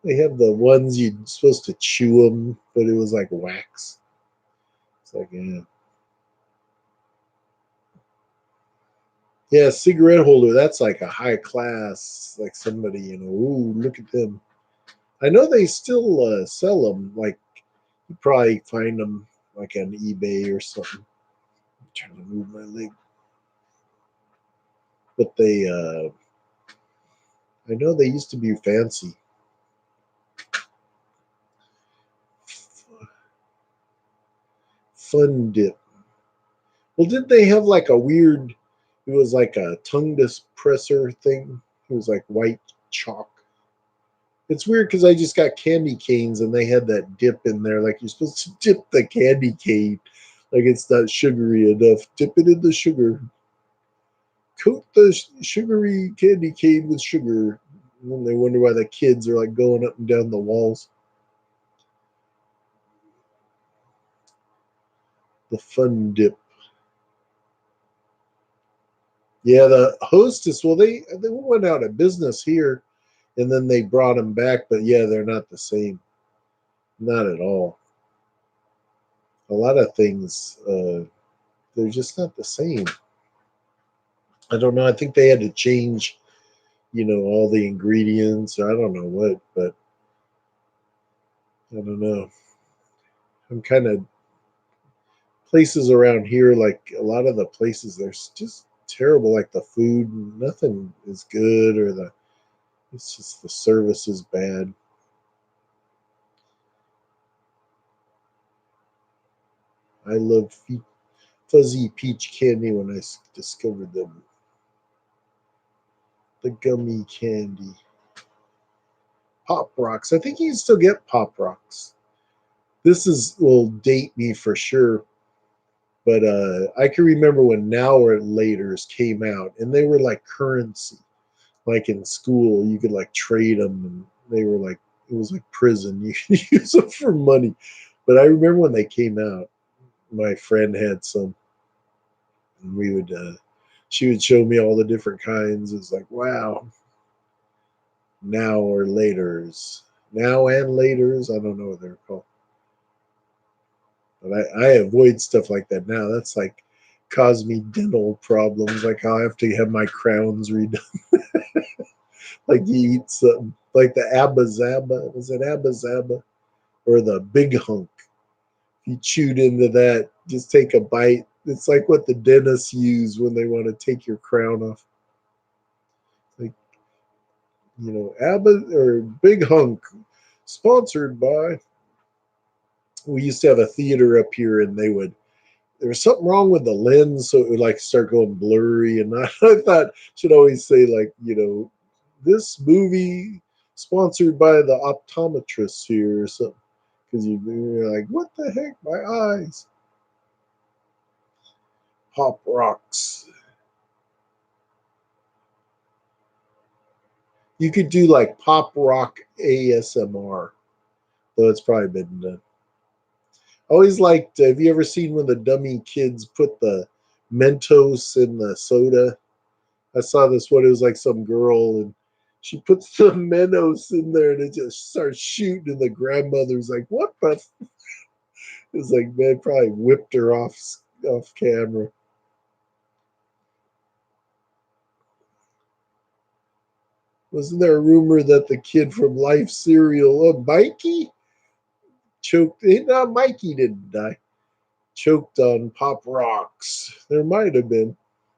Speaker 1: they have the ones you're supposed to chew them, but it was like wax. It's like yeah, cigarette holder. That's like a high class, like somebody Ooh, look at them. I know they still sell them. Like you probably find them like on eBay or something. I'm trying to move my leg, but I know they used to be fancy. Fun dip. Well, did they have like a weird? It was like a tongue depressor thing. It was like white chalk. It's weird because I just got candy canes and they had that dip in there. Like you're supposed to dip the candy cane, like it's not sugary enough. Dip it in the sugar. Coat the sugary candy cane with sugar. And they wonder why the kids are like going up and down the walls. The fun dip. Yeah, the hostess. Well, they went out of business here, and then they brought them back. But yeah, they're not the same. Not at all. A lot of things, they're just not the same. I don't know. I think they had to change, all the ingredients, or I don't know what, but I don't know. I'm kind of places around here, like a lot of the places, they're just terrible. Like the food, nothing is good, or it's just the service is bad. I love fuzzy peach candy when I discovered them. The gummy candy. Pop rocks. I think you can still get pop rocks. This will date me for sure, but I can remember when Now or Later's came out, and they were like currency. Like in school, you could like trade them, and they were like it was like prison. You could use them for money. But I remember when they came out, my friend had some, and we would. She would show me all the different kinds. It's like wow, Now or Later's, Now and Later's. I don't know what they're called. But I avoid stuff like that now. That's like caused me dental problems. Like I'll have to have my crowns redone. Like you eat something like the Abba Zaba. Was it Abba Zaba or the Big Hunk? You chewed into that. Just take a bite. It's like what the dentists use when they want to take your crown off. Like Abba or Big Hunk, sponsored by. We used to have a theater up here, and there was something wrong with the lens, so it would like start going blurry. And I thought should always say like, this movie sponsored by the optometrist here or something, because you're like, what the heck, my eyes. Pop rocks. You could do like pop rock ASMR, though it's probably been done. I always liked. Have you ever seen when the dummy kids put the Mentos in the soda? I saw this one. It was like some girl, and she puts the Mentos in there, and it just starts shooting. And the grandmother's like, "What the?" It's like man, probably whipped her off camera. Wasn't there a rumor that the kid from Life cereal, Mikey, choked? No, Mikey didn't die. Choked on Pop Rocks. There might have been.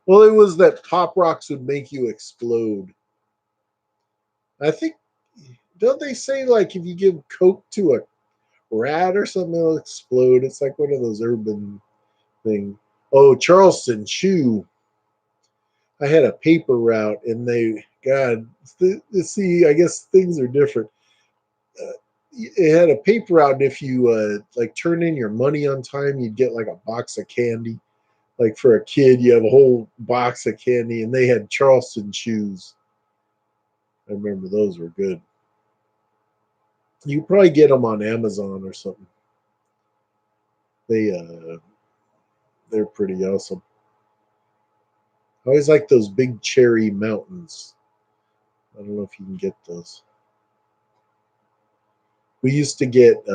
Speaker 1: Well, it was that Pop Rocks would make you explode. I think. Don't they say like if you give Coke to a rat or something will explode? It's like one of those urban things. Oh, Charleston Chew. I had a paper route, and God, see, I guess things are different. It had a paper route, and if you like turn in your money on time, you'd get like a box of candy. Like for a kid, you have a whole box of candy, and they had Charleston Chews. I remember those were good. You probably get them on Amazon or something. They they're pretty awesome. I always like those big cherry mountains. I don't know if you can get those. We used to get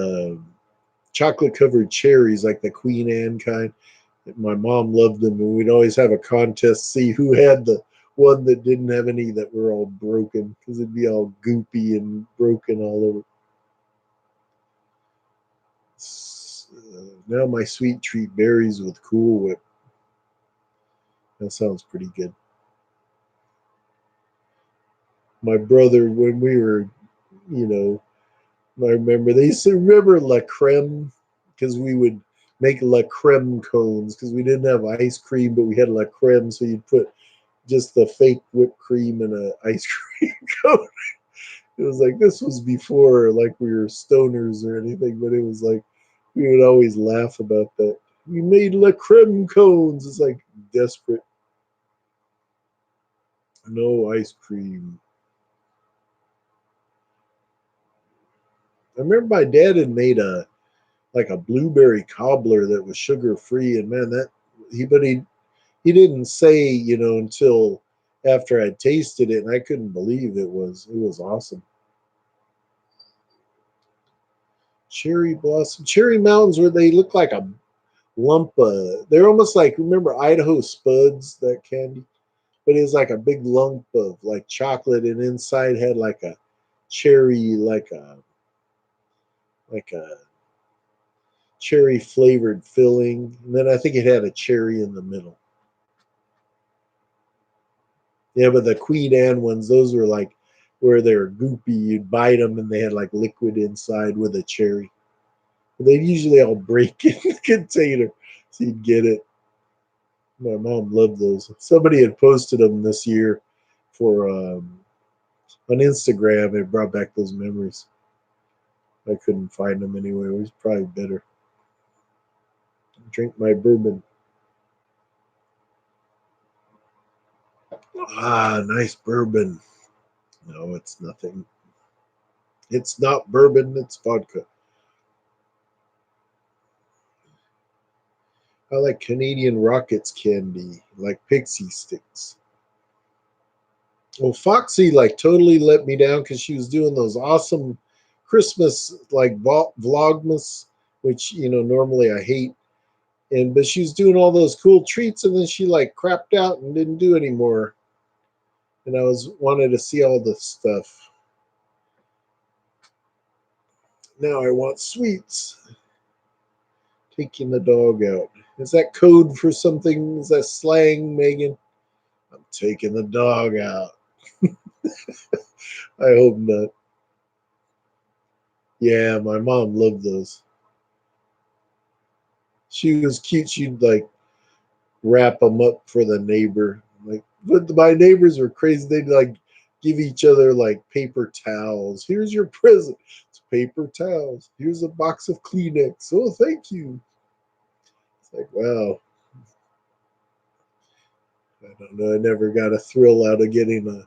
Speaker 1: chocolate covered cherries, like the Queen Anne kind. My mom loved them, and we'd always have a contest see who had the one that didn't have any that were all broken because it'd be all goopy and broken all over. Now my sweet treat berries with Cool Whip. That sounds pretty good. My brother, when we were, you know, I remember they used to remember La Creme because we would make La Creme cones because we didn't have ice cream, but we had La Creme, so you'd put just the fake whipped cream in a ice cream cone. It was like this was before like we were stoners or anything, but it was like we would always laugh about that. We made La Creme cones. It's like desperate. No ice cream. I remember my dad had made a like a blueberry cobbler that was sugar free, and man, that he didn't say until after I tasted it, and I couldn't believe it was awesome. Cherry blossom, cherry mountains, where they look like a lump. They're almost like remember Idaho Spuds, that candy, but it was like a big lump of like chocolate, and inside had like a cherry, like a cherry flavored filling, and then I think it had a cherry in the middle. Yeah, but the Queen Anne ones, those were like where they were goopy. You'd bite them and they had like liquid inside with a cherry. But they'd usually all break in the container, so you'd get it. My mom loved those. Somebody had posted them this year for on Instagram. It brought back those memories. I couldn't find them anywhere. It was probably better. Drink my bourbon. Ah, nice bourbon. No, it's nothing. It's not bourbon. It's vodka. I like Canadian Rockets candy, like pixie sticks. Well, Foxy like totally let me down because she was doing those awesome Christmas like vlogmas, which normally I hate. And but she was doing all those cool treats, and then she like crapped out and didn't do anymore. And I was wanted to see all the stuff. Now I want sweets. Taking the dog out. Is that code for something? Is that slang, Megan? I'm taking the dog out. I hope not. Yeah, my mom loved those. She was cute. She'd like wrap them up for the neighbor. Like, but my neighbors were crazy. They'd like give each other like paper towels. Here's your present. It's paper towels. Here's a box of Kleenex. Oh, thank you. It's like, wow. I don't know. I never got a thrill out of getting a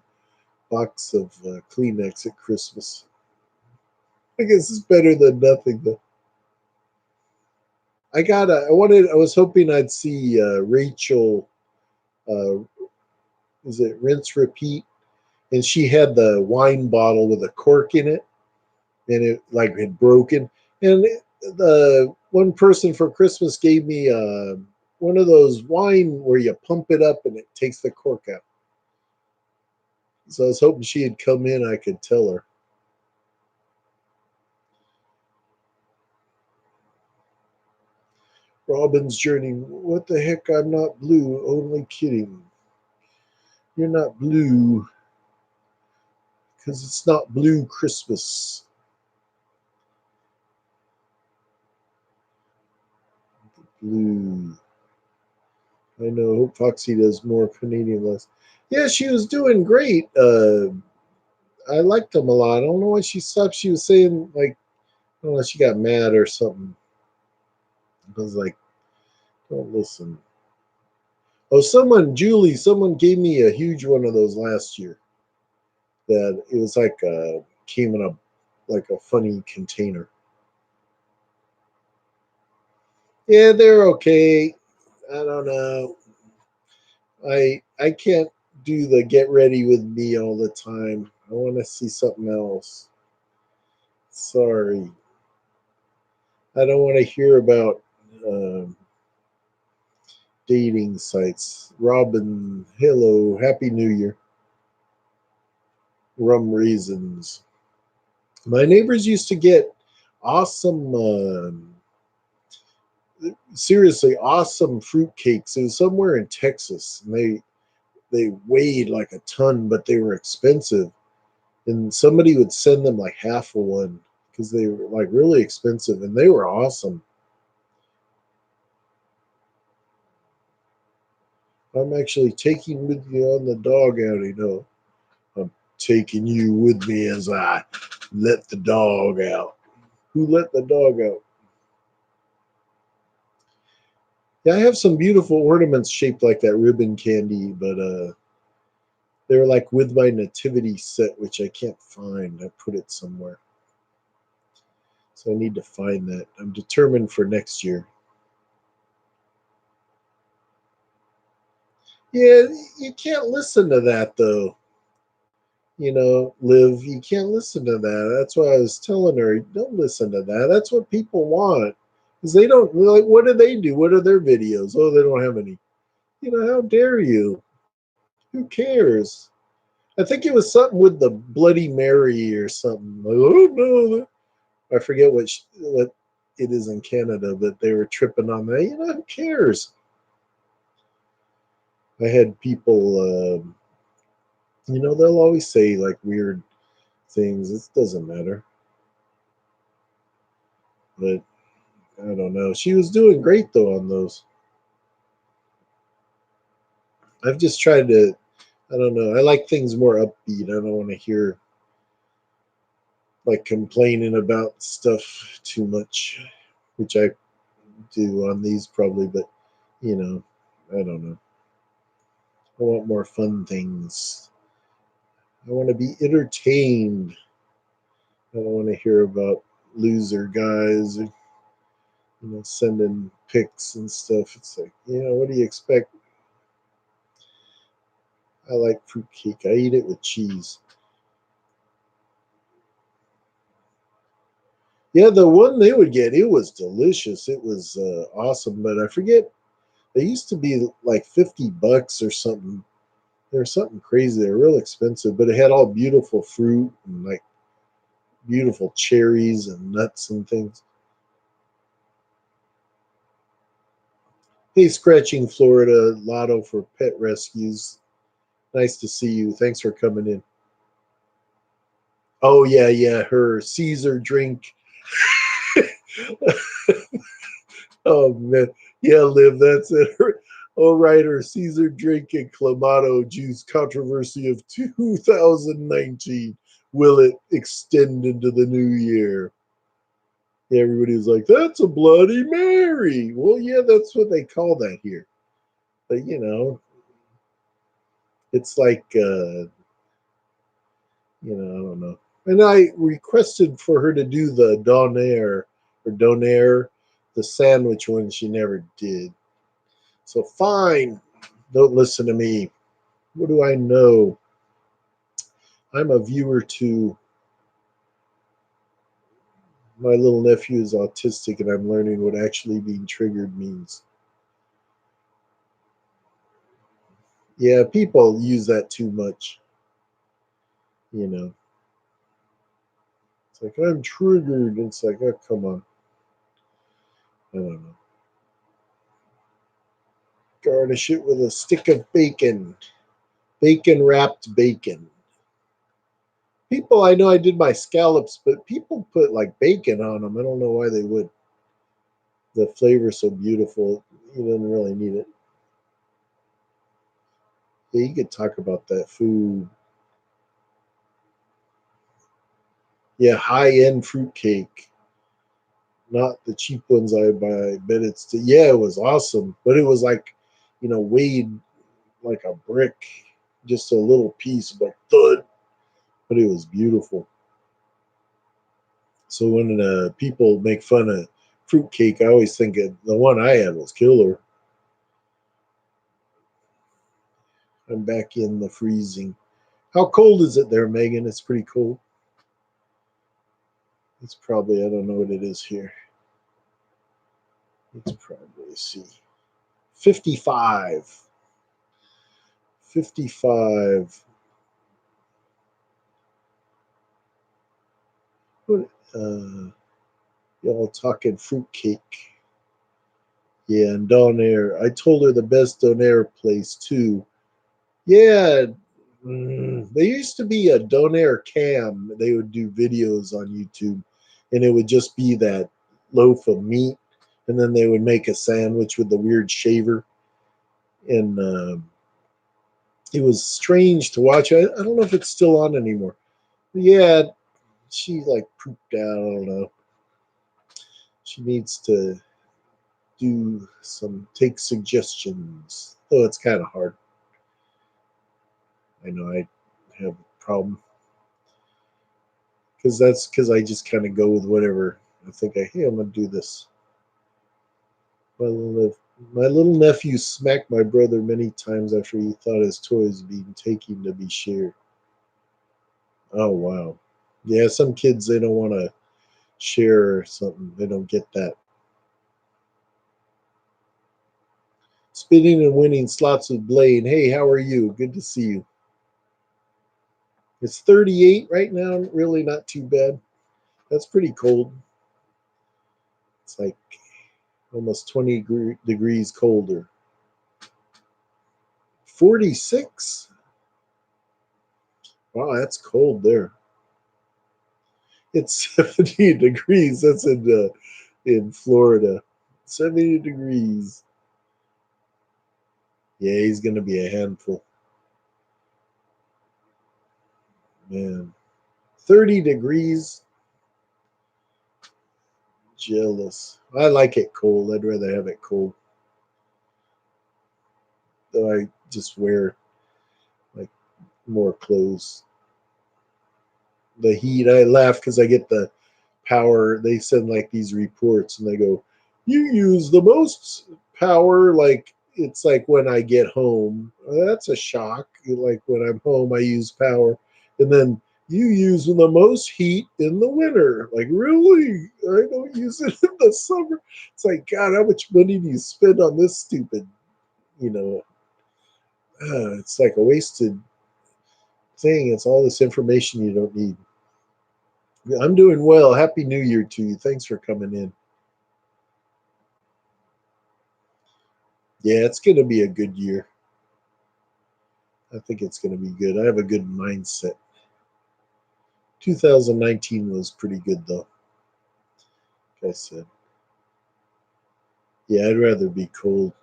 Speaker 1: box of Kleenex at Christmas. I guess it's better than nothing though. I was hoping I'd see Rachel, uh, is it Rinse Repeat? And she had the wine bottle with a cork in it, and it like had broken. And the one person for Christmas gave me one of those wine where you pump it up and it takes the cork out. So I was hoping she had come in. I could tell her. Robin's Journey. What the heck? I'm not blue. Only kidding. You're not blue because it's not blue Christmas. Blue. I know. Hope Foxy does more Canadian less. Yeah, she was doing great. I liked them a lot. I don't know why she stopped. She was saying like, I don't know, she got mad or something. I was like, don't listen. Oh, someone gave me a huge one of those last year. That it was like came in a like a funny container. Yeah, they're okay. I don't know. I can't do the get ready with me all the time. I want to see something else. Sorry, I don't want to hear about um, dating sites. Robin, hello, happy New Year. Rum raisins. My neighbors used to get awesome, seriously awesome fruit cakes. It was somewhere in Texas, and they weighed like a ton, but they were expensive. And somebody would send them like half of one because they were like really expensive, and they were awesome. I'm actually taking with you on the dog outing. No, I'm taking you with me as I let the dog out. Who let the dog out? Yeah, I have some beautiful ornaments shaped like that ribbon candy, but they're like with my nativity set, which I can't find. I put it somewhere. So I need to find that. I'm determined for next year. Yeah, you can't listen to that though. Liv, you can't listen to that. That's why I was telling her, don't listen to that. That's what people want. Because they don't, like, what do they do? What are their videos? Oh, they don't have any. How dare you? Who cares? I think it was something with the Bloody Mary or something. Like, oh, no. I forget what it is in Canada, but they were tripping on that. Who cares? I had people, they'll always say like weird things. It doesn't matter. But I don't know. She was doing great though on those. I've just tried to. I don't know. I like things more upbeat. I don't want to hear like complaining about stuff too much, which I do on these probably. But you know, I don't know. I want more fun things. I want to be entertained. I don't want to hear about loser guys or sending pics and stuff. It's like, what do you expect? I like fruitcake. I eat it with cheese. Yeah, the one they would get, it was delicious. It was awesome, but I forget. They used to be like $50 or something. They were something crazy. They were real expensive, but it had all beautiful fruit and like beautiful cherries and nuts and things. Hey, Scratching Florida Lotto for Pet Rescues. Nice to see you. Thanks for coming in. Oh yeah, yeah. Her Caesar drink. Oh man, yeah, Liv, that's it. All right, her Caesar drink and Clamato juice controversy of 2019. Will it extend into the new year? Yeah, everybody was like, "That's a Bloody Mary." Well, yeah, that's what they call that here. But it's like I don't know. And I requested for her to do the Donair, the sandwich one. She never did. So fine, don't listen to me. What do I know? I'm a viewer too. My little nephew is autistic, and I'm learning what actually being triggered means. Yeah, people use that too much. You know, it's like I'm triggered. It's like, oh, come on. I don't know. Garnish it with a stick of bacon, bacon wrapped bacon. People, I know I did my scallops, but people put like bacon on them. I don't know why they would. The flavor's so beautiful. You don't really need it. Yeah, you could talk about that food. Yeah, high end fruitcake, not the cheap ones I buy. But yeah, it was awesome. But it was like, weighed like a brick, just a little piece, but thud. But it was beautiful. So when people make fun of fruitcake, I always think of the one I had was killer. I'm back in the freezing. How cold is it there, Megan? It's pretty cold. It's probably, I don't know what it is here. It's probably, see, 55. 55. What, y'all talking fruitcake. Yeah, and Donair. I told her the best Donair place too. Yeah, there used to be a Donair cam. They would do videos on YouTube, and it would just be that loaf of meat, and then they would make a sandwich with the weird shaver. And it was strange to watch. I don't know if it's still on anymore. Yeah, she like pooped out. I don't know. She needs to take suggestions. Though it's kind of hard. I know I have a problem because I just kind of go with whatever I think. Hey, I'm gonna do this. My little, my little nephew smacked my brother many times after he thought his toys being taken to be shared. Oh wow, yeah. Some kids they don't want to share something. They don't get that. Spinning and winning slots with Blaine. Hey, how are you? Good to see you. It's 38 right now. Really not too bad. That's pretty cold. It's like almost 20 degrees colder. 46? Wow, that's cold there. It's 70 degrees. That's in Florida. 70 degrees. Yeah, he's going to be a handful. Man. 30 degrees. Jealous. I like it cold. I'd rather have it cold. Though I just wear like more clothes. The heat, I laugh because I get the power. They send like these reports and they go, you use the most power. Like it's like when I get home, that's a shock. Like when I'm home, I use power. And then you use the most heat in the winter. Like, really? I don't use it in the summer. It's like, God, how much money do you spend on this stupid, you know? It's like a wasted thing. It's all this information you don't need. I'm doing well. Happy New Year to you. Thanks for coming in. Yeah, it's going to be a good year. I think it's going to be good. I have a good mindset. 2019 was pretty good, though. Like I said, yeah, I'd rather be cold.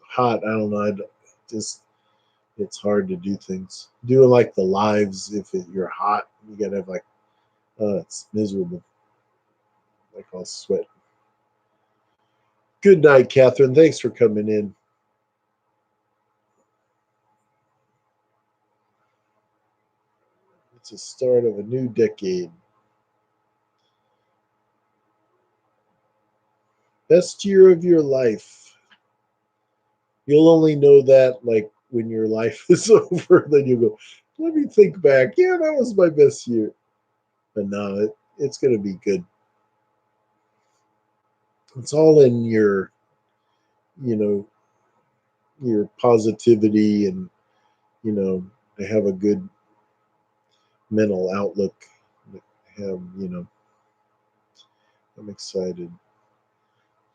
Speaker 1: Hot, I don't know. Just it's hard to do things. Doing like the lives, if you're hot, you gotta have like, it's miserable. Like I'll sweat. Good night, Catherine. Thanks for coming in. It's the start of a new decade. Best year of your life. You'll only know that like when your life is over. Then you go, let me think back. Yeah, that was my best year. But no, it's going to be good. It's all in you know, your positivity and, to have a good mental outlook. I'm excited.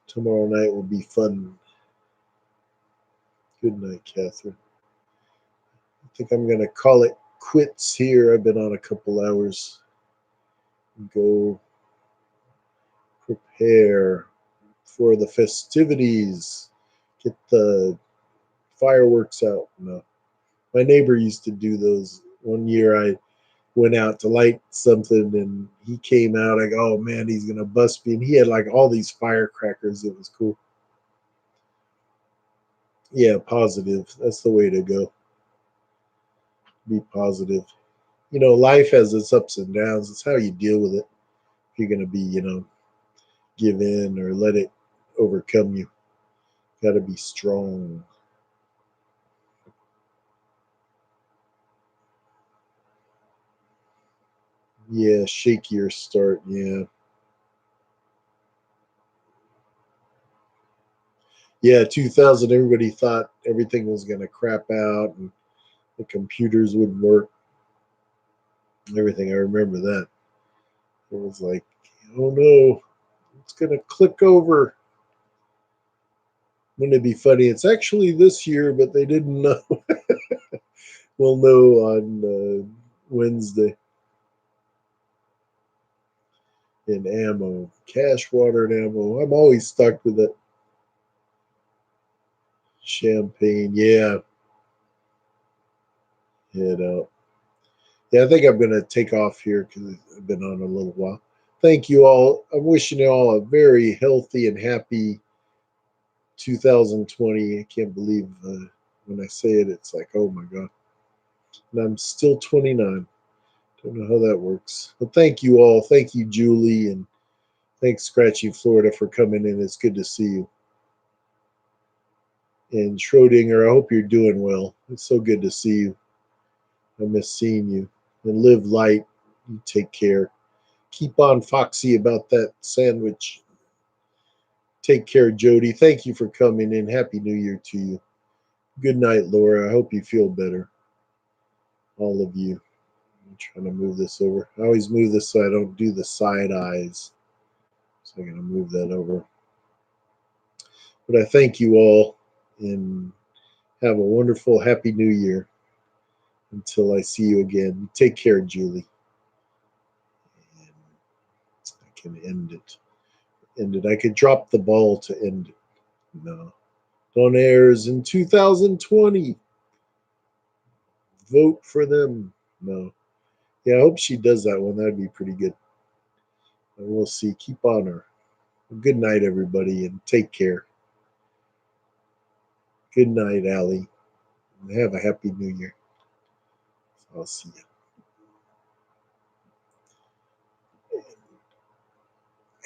Speaker 1: Tomorrow night will be fun. Good night, Catherine. I think I'm going to call it quits here. I've been on a couple hours. Go prepare for the festivities. Get the fireworks out. No. My neighbor used to do those. One year I went out to light something and he came out. I go, oh man, he's going to bust me. And he had like all these firecrackers. It was cool. Yeah, positive. That's the way to go. Be positive. Life has its ups and downs. It's how you deal with it. you're going to be, give in or let it overcome you. Got to be strong. Yeah, shakier start. Yeah. Yeah, 2000, everybody thought everything was going to crap out and the computers wouldn't work and everything. I remember that. It was like, oh no, it's going to click over. Wouldn't it be funny? It's actually this year, but they didn't know. We'll know on Wednesday. In ammo, cash, water, and ammo. I'm always stuck with it. Champagne, yeah, head out. Yeah, I think I'm going to take off here because I've been on a little while. Thank you all. I'm wishing you all a very healthy and happy 2020. I can't believe when I say it, it's like, oh my God. And I'm still 29. Don't know how that works. But thank you all. Thank you, Julie. And thanks, Scratchy Florida, for coming in. It's good to see you. And Schrodinger, I hope you're doing well. It's so good to see you. I miss seeing you. And live light. You take care. Keep on foxy about that sandwich. Take care, Jody. Thank you for coming in. Happy New Year to you. Good night, Laura. I hope you feel better. All of you. I'm trying to move this over. I always move this so I don't do the side eyes. So I'm going to move that over. But I thank you all and have a wonderful, happy New Year. Until I see you again. Take care, Julie. And I can end it. End it. I could drop the ball to end it. No. Dawn airs in 2020. Vote for them. No. Yeah, I hope she does that one. That'd be pretty good. And we'll see. Keep on her. Good night, everybody, and take care. Good night, Allie. And have a happy new year. I'll see you.